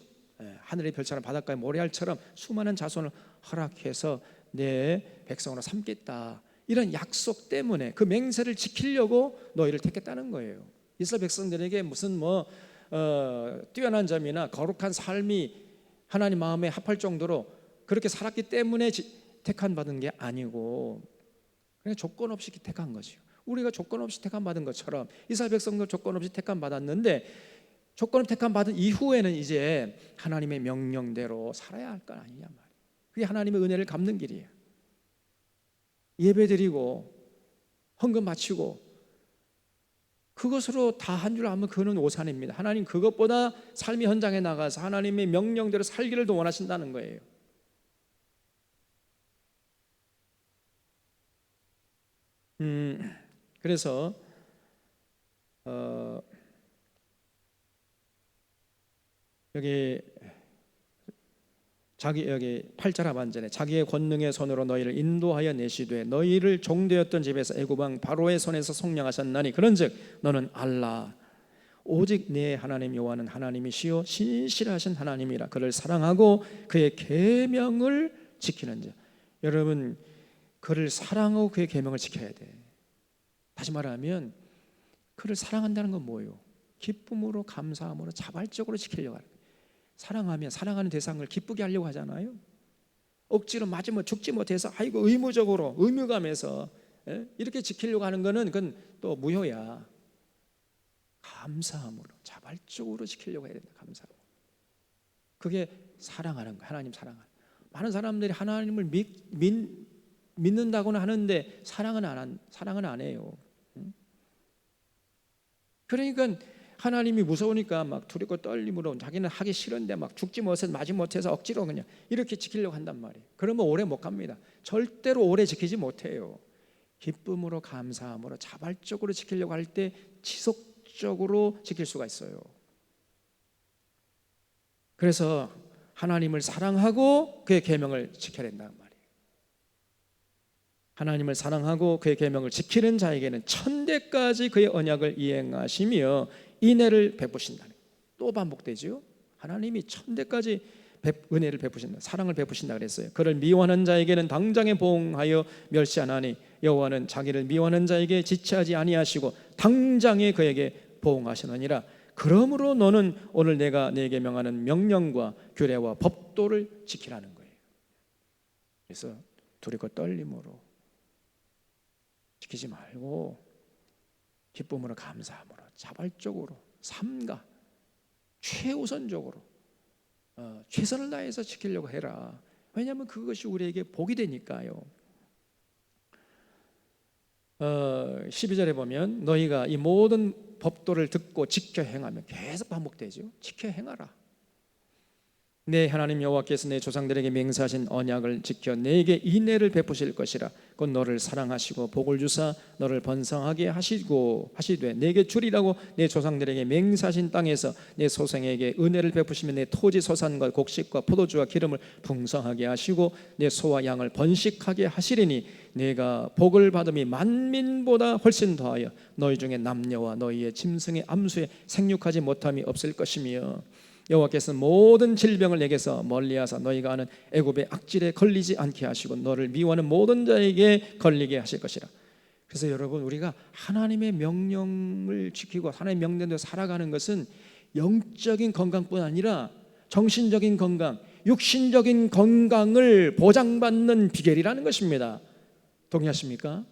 하늘의 별처럼 바닷가의 모래알처럼 수많은 자손을 허락해서 내 백성으로 삼겠다, 이런 약속 때문에 그 맹세를 지키려고 너희를 택했다는 거예요. 이스라엘 백성들에게 무슨 뛰어난 점이나 거룩한 삶이 하나님 마음에 합할 정도로 그렇게 살았기 때문에 택한 받은 게 아니고 그냥 조건 없이 택한 거죠. 우리가 조건 없이 택함 받은 것처럼 이스라엘 백성도 조건 없이 택함 받았는데, 조건 없이 택함 받은 이후에는 이제 하나님의 명령대로 살아야 할 건 아니냐 말이에요. 그게 하나님의 은혜를 갚는 길이에요. 예배드리고 헌금 바치고 그것으로 다 한 줄 알면 그거는 오산입니다. 하나님 그것보다 삶의 현장에 나가서 하나님의 명령대로 살기를 더 원하신다는 거예요. 그래서 여기 8절 하반절에 자기의 권능의 손으로 너희를 인도하여 내시되 너희를 종되었던 집에서 애굽 왕 바로의 손에서 속량하셨나니 그런즉 너는 알라 오직 네 하나님 여호와는 하나님이시요 신실하신 하나님이라. 그를 사랑하고 그의 계명을 지키는 자. 여러분, 그를 사랑하고 그의 계명을 지켜야 돼. 다시 말하면 그를 사랑한다는 건 뭐예요? 기쁨으로 감사함으로 자발적으로 지키려고 하는 거예요. 사랑하면 사랑하는 대상을 기쁘게 하려고 하잖아요. 억지로 맞으면 죽지 못해서 아이고 의무적으로 의무감에서 이렇게 지키려고 하는 거는 그건 또 무효야. 감사함으로 자발적으로 지키려고 해야 된다. 감사함으로. 그게 사랑하는 거야. 하나님 사랑하는. 많은 사람들이 하나님을 믿는다고는 하는데 사랑은 안 해요. 그러니까 하나님이 무서우니까 막 두렵고 떨림으로 자기는 하기 싫은데 막 죽지 못해서 맞지 못해서 억지로 그냥 이렇게 지키려고 한단 말이에요. 그러면 오래 못 갑니다. 절대로 오래 지키지 못해요. 기쁨으로 감사함으로 자발적으로 지키려고 할 때 지속적으로 지킬 수가 있어요. 그래서 하나님을 사랑하고 그의 계명을 지켜야 된다는 말이에요. 하나님을 사랑하고 그의 계명을 지키는 자에게는 천대까지 그의 언약을 이행하시며 인애를 베푸신다는. 또 반복되죠. 하나님이 천대까지 은혜를 베푸신다, 사랑을 베푸신다 그랬어요. 그를 미워하는 자에게는 당장에 보응하여 멸시하나니 여호와는 자기를 미워하는 자에게 지체하지 아니하시고 당장에 그에게 보응하시느니라. 그러므로 너는 오늘 내가 네게 명하는 명령과 규례와 법도를 지키라는 거예요. 그래서 두렵고 떨림으로 지키지 말고 기쁨으로 감사함으로 자발적으로 삼가 최우선적으로 최선을 다해서 지키려고 해라. 왜냐하면 그것이 우리에게 복이 되니까요. 12절에 보면 너희가 이 모든 법도를 듣고 지켜 행하면, 계속 반복되죠. 지켜 행하라. 내 하나님 여호와께서 내 조상들에게 맹세하신 언약을 지켜 내게 인애를 베푸실 것이라. 곧 너를 사랑하시고 복을 주사 너를 번성하게 하시되 내게 주리라고 내 조상들에게 맹세하신 땅에서 내 소생에게 은혜를 베푸시며 내 토지 소산과 곡식과 포도주와 기름을 풍성하게 하시고 내 소와 양을 번식하게 하시리니 내가 복을 받음이 만민보다 훨씬 더하여 너희 중에 남녀와 너희의 짐승의 암수에 생육하지 못함이 없을 것이며 여호와께서는 모든 질병을 내게서 멀리하사 너희가 아는 애굽의 악질에 걸리지 않게 하시고 너를 미워하는 모든 자에게 걸리게 하실 것이라. 그래서 여러분, 우리가 하나님의 명령을 지키고 하나님의 명령대로 살아가는 것은 영적인 건강뿐 아니라 정신적인 건강, 육신적인 건강을 보장받는 비결이라는 것입니다. 동의하십니까?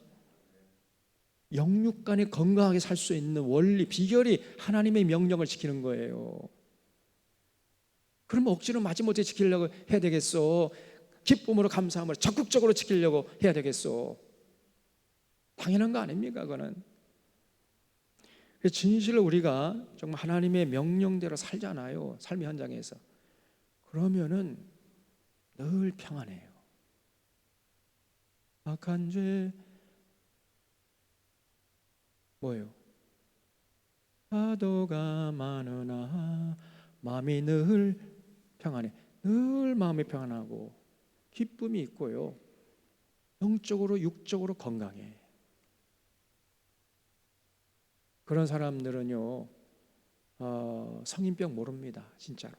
영육간에 건강하게 살 수 있는 원리, 비결이 하나님의 명령을 지키는 거예요. 그러면 억지로 마지못해 지키려고 해야 되겠어? 기쁨으로 감사함으로 적극적으로 지키려고 해야 되겠어? 당연한 거 아닙니까? 그거는. 진실로 우리가 정말 하나님의 명령대로 살잖아요. 삶의 현장에서. 그러면은 늘 평안해요. 악한 죄 뭐예요? 파도가 많으나 마음이 늘 평안해. 늘 마음이 평안하고 기쁨이 있고요. 영적으로 육적으로 건강해. 그런 사람들은요 성인병 모릅니다. 진짜로.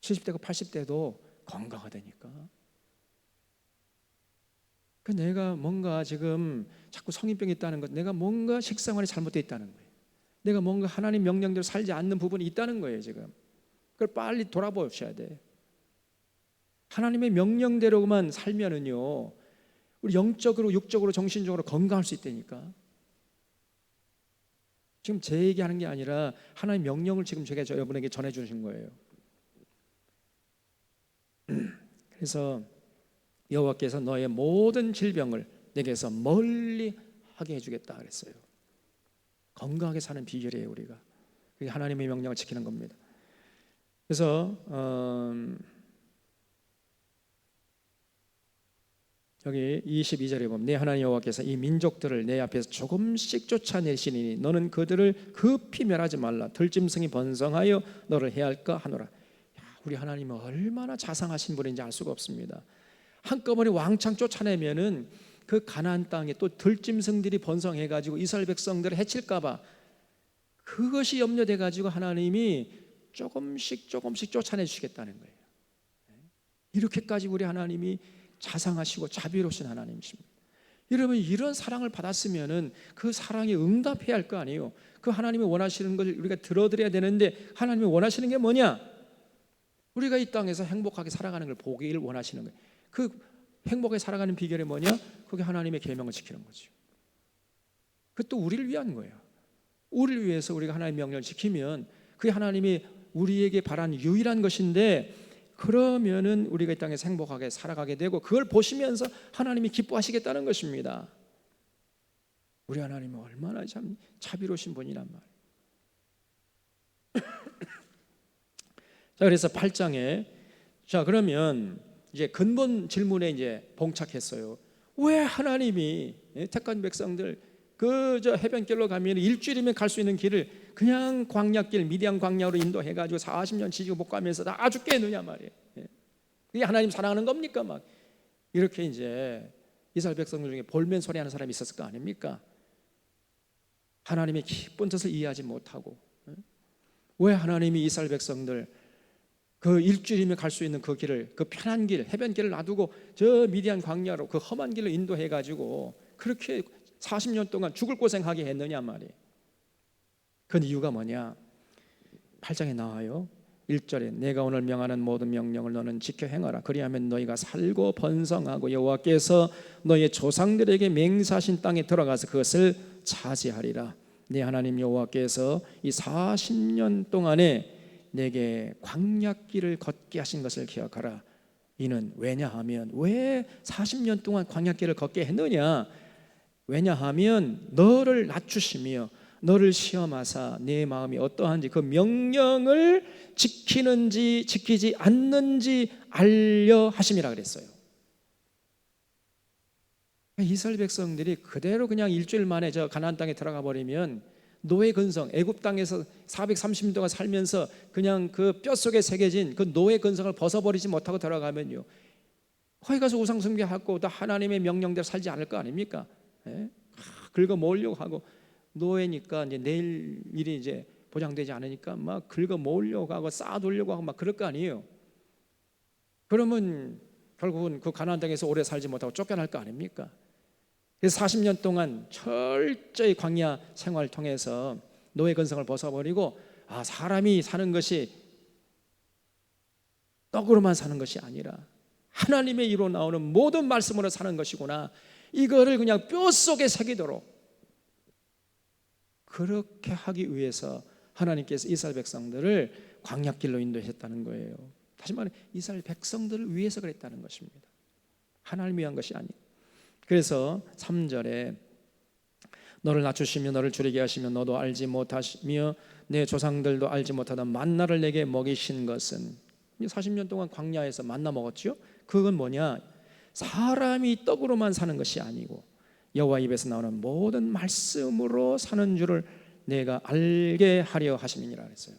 70대고 80대도 건강하다니까. 내가 뭔가 지금 자꾸 성인병이 있다는 것, 내가 뭔가 식생활이 잘못되어 있다는 거예요. 내가 뭔가 하나님 명령대로 살지 않는 부분이 있다는 거예요. 지금 그걸 빨리 돌아보셔야 돼. 하나님의 명령대로만 살면은요 우리 영적으로, 육적으로, 정신적으로 건강할 수 있다니까. 지금 제 얘기하는 게 아니라 하나님의 명령을 지금 제가 여러분에게 전해주신 거예요. 그래서 여호와께서 너의 모든 질병을 내게서 멀리 하게 해주겠다 그랬어요. 건강하게 사는 비결이에요. 우리가 그게 하나님의 명령을 지키는 겁니다. 그래서 여기 22절에 보면 내 하나님 여호와께서 이 민족들을 내 앞에서 조금씩 쫓아내시니 너는 그들을 급히 멸하지 말라. 들짐승이 번성하여 너를 해할까 하노라. 우리 하나님은 얼마나 자상하신 분인지 알 수가 없습니다. 한꺼번에 왕창 쫓아내면은 그 가나안 땅에 또 들짐승들이 번성해 가지고 이스라엘 백성들을 해칠까 봐 그것이 염려돼 가지고 하나님이 조금씩 쫓아내 주시겠다는 거예요. 이렇게까지 우리 하나님이 자상하시고 자비로우신 하나님이십니다. 여러분, 이런 사랑을 받았으면은 그 사랑에 응답해야 할 거 아니에요. 그 하나님이 원하시는 걸 우리가 들어드려야 되는데 하나님이 원하시는 게 뭐냐? 우리가 이 땅에서 행복하게 살아가는 걸 보기를 원하시는 거예요. 그 행복하게 살아가는 비결이 뭐냐? 그게 하나님의 계명을 지키는 거죠. 그것도 우리를 위한 거예요. 우리를 위해서 우리가 하나님의 명령을 지키면 그게 하나님이 우리에게 바란 유일한 것인데, 그러면은 우리가 이 땅에서 행복하게 살아가게 되고 그걸 보시면서 하나님이 기뻐하시겠다는 것입니다. 우리 하나님은 얼마나 참 자비로우신 분이란 말이에요. 자, 그래서 8장에 자, 그러면 이제 근본 질문에 이제 봉착했어요. 왜 하나님이 택한 백성들 저 해변길로 가면 일주일이면 갈 수 있는 길을 그냥 광야길, 미디안 광야로 인도해가지고 40년 지지고 못 가면서 다 죽게 했느냐 말이에요. 그게 하나님 사랑하는 겁니까? 막 이렇게 이제 이스라엘 백성들 중에 볼멘 소리하는 사람이 있었을 거 아닙니까? 하나님의 기쁜 뜻을 이해하지 못하고 왜 하나님이 이스라엘 백성들 그 일주일이면 갈 수 있는 그 길을, 그 편한 길, 해변길을 놔두고 저 미디안 광야로 그 험한 길로 인도해가지고 그렇게 40년 동안 죽을 고생하게 했느냐 말이에요. 그 이유가 뭐냐? 8장에 나와요. 1절에 내가 오늘 명하는 모든 명령을 너는 지켜 행하라. 그리하면 너희가 살고 번성하고 여호와께서 너희의 조상들에게 맹세하신 땅에 들어가서 그것을 차지하리라. 네 하나님 여호와께서 이 40년 동안에 내게 광야길을 걷게 하신 것을 기억하라. 이는 왜냐하면, 왜 40년 동안 광야길을 걷게 했느냐? 왜냐하면 너를 낮추시며 너를 시험하사 내 마음이 어떠한지 그 명령을 지키는지 지키지 않는지 알려 하심이라 그랬어요. 이스라엘 백성들이 그대로 그냥 일주일 만에 저 가나안 땅에 들어가 버리면 노예 근성, 애굽 땅에서 430년 동안 살면서 그냥 그 뼛속에 새겨진 그 노예 근성을 벗어버리지 못하고 들어가면요, 거기 가서 우상 숭배하고 또 하나님의 명령대로 살지 않을 거 아닙니까? 긁어 모으려고 하고, 노예니까 이제 내일 일이 이제 보장되지 않으니까 막 긁어 모으려고 하고 쌓아두려고 하고 막 그럴 거 아니에요. 그러면 결국은 그 가나안 땅에서 오래 살지 못하고 쫓겨날 거 아닙니까? 그래서 40년 동안 철저히 광야 생활을 통해서 노예 근성을 벗어버리고, 사람이 사는 것이 떡으로만 사는 것이 아니라 하나님의 입으로 나오는 모든 말씀으로 사는 것이구나, 이거를 그냥 뼛속에 새기도록 그렇게 하기 위해서 하나님께서 이스라엘 백성들을 광야길로 인도하셨다는 거예요. 다시 말해 이스라엘 백성들을 위해서 그랬다는 것입니다. 하나님을 위한 것이 아니에요. 그래서 3절에 너를 낮추시며 너를 줄이게 하시며 너도 알지 못하시며 내 조상들도 알지 못하던 만나를 내게 먹이신 것은, 40년 동안 광야에서 만나 먹었죠. 그건 뭐냐? 사람이 떡으로만 사는 것이 아니고 여호와 입에서 나오는 모든 말씀으로 사는 줄을 내가 알게 하려 하심이니라 그랬어요.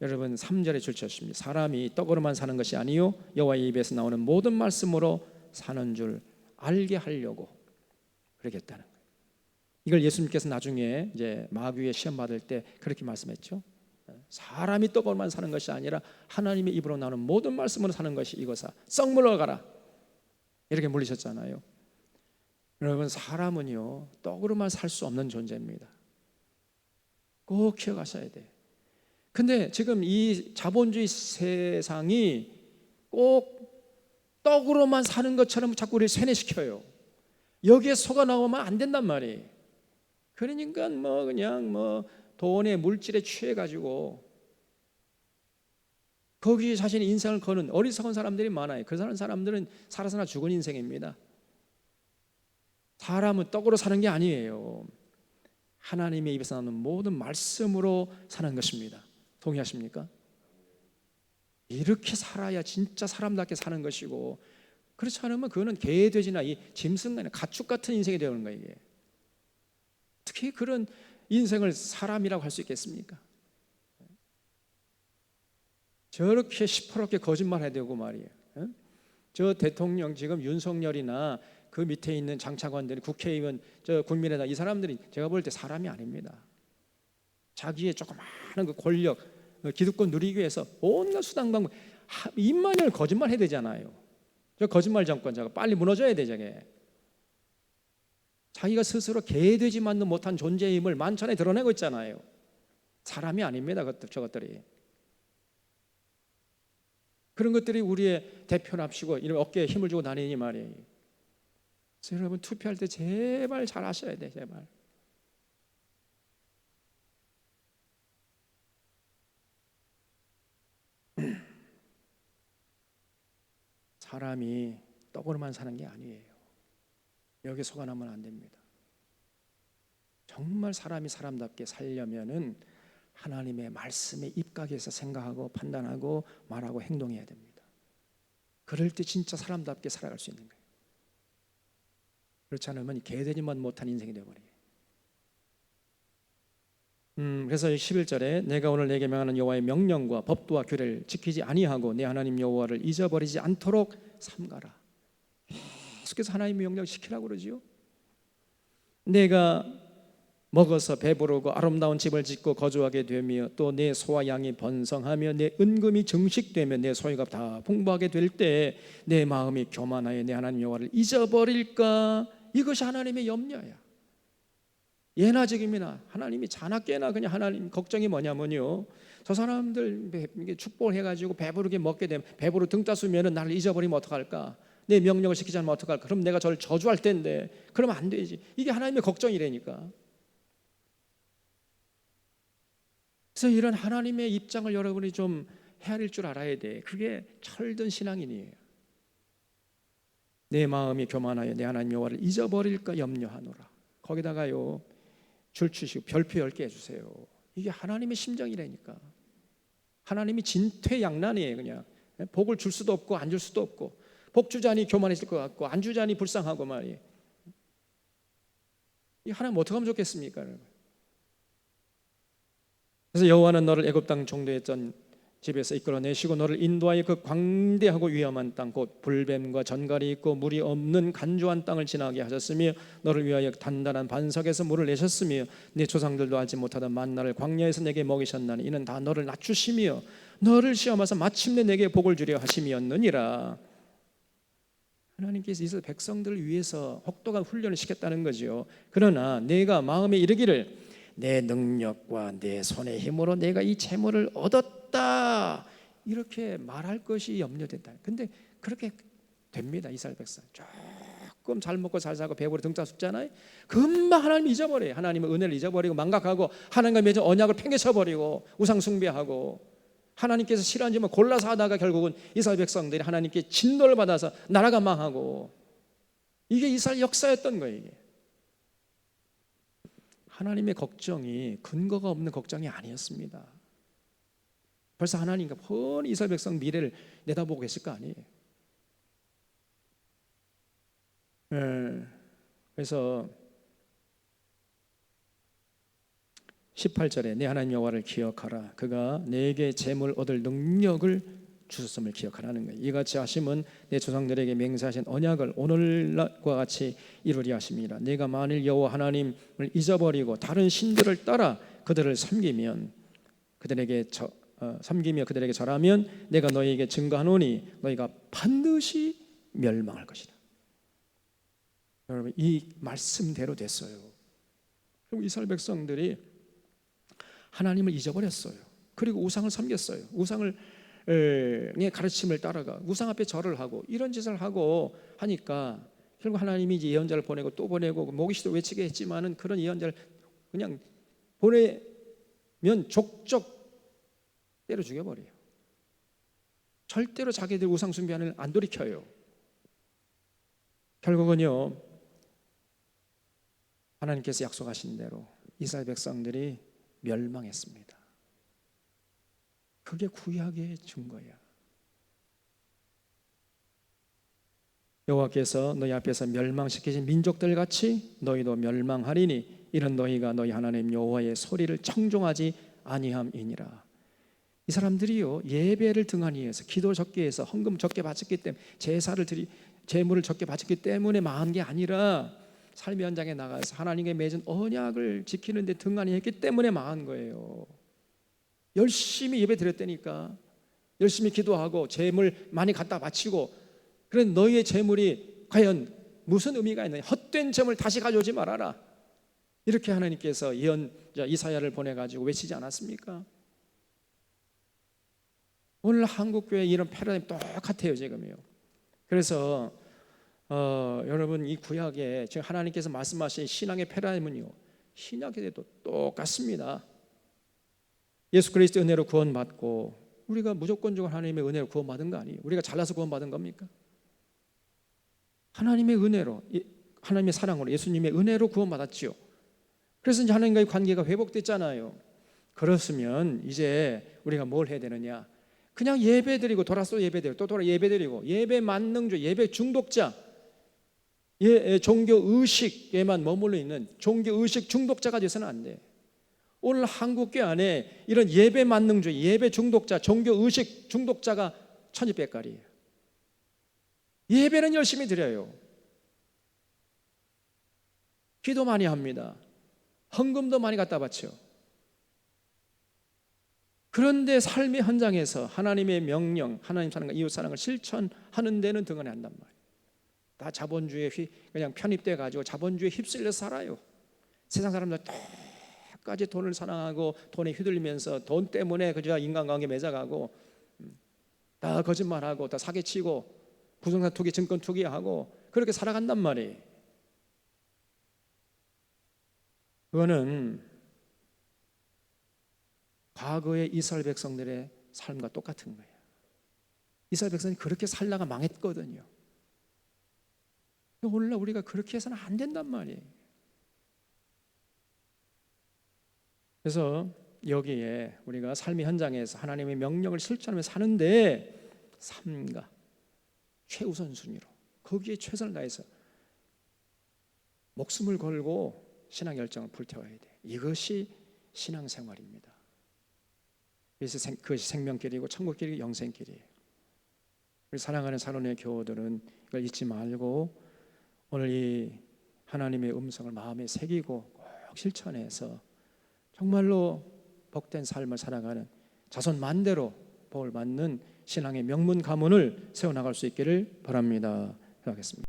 여러분 3절에 줄쳤습니다. 사람이 떡으로만 사는 것이 아니요 여호와 입에서 나오는 모든 말씀으로 사는 줄 알게 하려고 그러겠다는 거예요. 이걸 예수님께서 나중에 이제 마귀의 시험 받을 때 그렇게 말씀했죠. 사람이 떡으로만 사는 것이 아니라 하나님의 입으로 나오는 모든 말씀으로 사는 것이 이거사. 썩 물러가라, 이렇게 물리셨잖아요. 여러분, 사람은요 떡으로만 살 수 없는 존재입니다. 꼭 기억하셔야 돼요. 근데 지금 이 자본주의 세상이 꼭 떡으로만 사는 것처럼 자꾸 우리를 세뇌시켜요. 여기에 속아 나오면 안 된단 말이에요. 그러니까 그냥 돈의 물질에 취해 가지고 거기에 자신의 인생을 거는 어리석은 사람들이 많아요. 그 사람들은 살아서나 죽은 인생입니다. 사람은 떡으로 사는 게 아니에요. 하나님의 입에서 나오는 모든 말씀으로 사는 것입니다. 동의하십니까? 이렇게 살아야 진짜 사람답게 사는 것이고, 그렇지 않으면 그거는 개돼지나 이 짐승이나 가축 같은 인생이 되는 거예요. 이게. 어떻게 그런 인생을 사람이라고 할 수 있겠습니까? 저렇게 시퍼렇게 거짓말해야 되고 말이에요. 저 대통령 지금 윤석열이나 그 밑에 있는 장차관들이, 국회의원, 저 국민의당, 이 사람들이 제가 볼 때 사람이 아닙니다. 자기의 조그마한 그 권력, 기득권 누리기 위해서 온갖 수단 방법, 입만 열면 거짓말 해야 되잖아요. 저 거짓말 정권 저거 빨리 무너져야 돼. 저게 자기가 스스로 개되지만도 못한 존재임을 만천에 드러내고 있잖아요. 사람이 아닙니다. 저것들이. 그런 것들이 우리의 대표랍시고 이런 어깨에 힘을 주고 다니니 말이에요. 그래서 여러분 투표할 때 제발 잘 하셔야 돼. 제발. 사람이 떡으로만 사는 게 아니에요. 여기 속아나면 안 됩니다. 정말 사람이 사람답게 살려면은 하나님의 말씀에 입각해서 생각하고 판단하고 말하고 행동해야 됩니다. 그럴 때 진짜 사람답게 살아갈 수 있는 거예요. 그렇지 않으면 개되지만 못한 인생이 되어버려요. 그래서 11절에 내가 오늘 내게 명하는 여호와의 명령과 법도와 규례를 지키지 아니하고 내 하나님 여호와를 잊어버리지 않도록 삼가라. 계속해서 하나님의 명령을 지키라고 그러지요. 내가 먹어서 배부르고 아름다운 집을 짓고 거주하게 되며 또 내 소와 양이 번성하며 내 은금이 증식되며 내 소유가 다 풍부하게 될 때 내 마음이 교만하여 내 하나님 여호와를 잊어버릴까? 이것이 하나님의 염려야. 예나 지금이나 하나님이 자나깨나 그냥 하나님 걱정이 뭐냐면요, 저 사람들 축복을 해가지고 배부르게 먹게 되면 배부르 등 따수면 나를 잊어버리면 어떡할까? 내 명령을 지키지 않으면 어떡할까? 그럼 내가 저를 저주할 텐데 그러면 안 되지. 이게 하나님의 걱정이라니까. 그래서 이런 하나님의 입장을 여러분이 좀 헤아릴 줄 알아야 돼. 그게 철든 신앙인이에요. 내 마음이 교만하여 내 하나님 여호와를 잊어버릴까 염려하노라. 거기다가요 줄 주시고 별표 10개 해주세요. 이게 하나님의 심정이라니까. 하나님이 진퇴양난이에요. 그냥 복을 줄 수도 없고 안 줄 수도 없고, 복 주자니 교만해질 것 같고 안 주자니 불쌍하고 말이에요. 이 하나님 어떻게 하면 좋겠습니까? 그래서 여호와는 너를 애굽 땅 종되었던 집에서 이끌어내시고 너를 인도하여 그 광대하고 위험한 땅 곧 불뱀과 전갈이 있고 물이 없는 간조한 땅을 지나게 하셨으며 너를 위하여 단단한 반석에서 물을 내셨으며 네 조상들도 알지 못하던 만나를 광야에서 내게 먹이셨나니 이는 다 너를 낮추시며 너를 시험하사 마침내 내게 복을 주려 하심이었느니라. 하나님께서 이스라엘 백성들을 위해서 혹독한 훈련을 시켰다는 거죠. 그러나 내가 마음에 이르기를 내 능력과 내 손의 힘으로 내가 이 재물을 얻었다 이렇게 말할 것이 염려된다. 근데 그렇게 됩니다. 이스라엘 백성 조금 잘 먹고 잘 살고 배부르 등짝 숫잖아요. 금방 하나님 잊어버려요. 하나님의 은혜를 잊어버리고 망각하고 하나님과 맺은 언약을 팽개쳐버리고 우상 숭배하고 하나님께서 싫어하는 점을 골라서 하다가 결국은 이스라엘 백성들이 하나님께 진노를 받아서 나라가 망하고, 이게 이스라엘 역사였던 거예요. 이게. 하나님의 걱정이 근거가 없는 걱정이 아니었습니다. 벌써 하나님과 뻔히 이스라엘 백성 미래를 내다보고 계실 거 아니에요. 그래서 18절에 내 하나님 여호와를 기억하라. 그가 내게 재물 얻을 능력을 주셨음을 기억하라는 거예요. 이같이 하심은 내 조상들에게 맹세하신 언약을 오늘과 같이 이루리 하심이라. 내가 만일 여호와 하나님을 잊어버리고 다른 신들을 따라 그들을 섬기며 그들에게 절하면 내가 너희에게 증거하노니 너희가 반드시 멸망할 것이다. 여러분 이 말씀대로 됐어요. 그리고 이스라엘 백성들이 하나님을 잊어버렸어요. 그리고 우상을 섬겼어요. 우상의 가르침을 따라가 우상 앞에 절을 하고 이런 짓을 하고 하니까 결국 하나님이 이제 예언자를 보내고 또 보내고 모기시도 외치게 했지만은 그런 예언자를 그냥 보내면 족적 때려 죽여버려요. 절대로 자기들 우상 숭배하는 안 돌이켜요. 결국은요, 하나님께서 약속하신 대로 이스라엘 백성들이 멸망했습니다. 그게 구약의 증거야. 여호와께서 너희 앞에서 멸망시키신 민족들 같이 너희도 멸망하리니 이런 너희가 너희 하나님 여호와의 소리를 청종하지 아니함이니라. 이 사람들이요, 예배를 등한히 해서 기도 적게 해서 헌금 적게 바쳤기 때문에 제물을 적게 바쳤기 때문에 망한 게 아니라 삶의 현장에 나가서 하나님께 맺은 언약을 지키는데 등한히 했기 때문에 망한 거예요. 열심히 예배 드렸다니까, 열심히 기도하고 제물 많이 갖다 바치고, 그런 너희의 제물이 과연 무슨 의미가 있느냐, 헛된 제물 다시 가져오지 말아라, 이렇게 하나님께서 예언자 이사야를 보내가지고 외치지 않았습니까? 오늘 한국교회 이런 패러다임 똑같아요 지금요. 그래서 여러분, 이 구약에 지금 하나님께서 말씀하신 신앙의 패러다임은요, 신약에도 똑같습니다. 예수 그리스도의 은혜로 구원받고, 우리가 무조건적으로 하나님의 은혜로 구원받은 거 아니에요. 우리가 잘나서 구원받은 겁니까? 하나님의 은혜로, 하나님의 사랑으로, 예수님의 은혜로 구원받았지요. 그래서 이제 하나님과의 관계가 회복됐잖아요. 그렇으면 이제 우리가 뭘 해야 되느냐? 그냥 예배드리고 돌아서 예배드리고 또 돌아 예배드리고, 예배 만능주, 예배 중독자, 종교 의식에만 머물러 있는 종교 의식 중독자가 돼서는 안 돼. 오늘 한국교회 안에 이런 예배 만능주, 예배 중독자, 종교 의식 중독자가 천지백갈이에요. 예배는 열심히 드려요. 기도 많이 합니다. 헌금도 많이 갖다 바쳐. 그런데 삶의 현장에서 하나님의 명령, 하나님 사랑과 이웃 사랑을 실천하는 데는 등한히 한단 말이에요. 다 자본주의에 그냥 편입돼 가지고 자본주의에 휩쓸려 살아요. 세상 사람들 똑같이 돈을 사랑하고 돈에 휘둘리면서 돈 때문에 그저 인간관계 맺어가고, 다 거짓말하고 다 사기치고 부동산 투기, 증권 투기하고 그렇게 살아간단 말이에요. 그거는 과거의 이스라엘 백성들의 삶과 똑같은 거예요. 이스라엘 백성이 그렇게 살다가 망했거든요. 오늘날 우리가 그렇게 해서는 안 된단 말이에요. 그래서 여기에 우리가 삶의 현장에서 하나님의 명령을 실천하며 사는데 삶과 최우선순위로 거기에 최선을 다해서 목숨을 걸고 신앙 열정을 불태워야 돼. 이것이 신앙생활입니다. 그래서 그것이 생명길이고 천국길이고 영생길이에요. 우리 사랑하는 사론의 교우들은 이걸 잊지 말고 오늘 이 하나님의 음성을 마음에 새기고 꼭 실천해서 정말로 복된 삶을 살아가는 자손 만대로 복을 받는 신앙의 명문 가문을 세워나갈 수 있기를 바랍니다. 기도하겠습니다.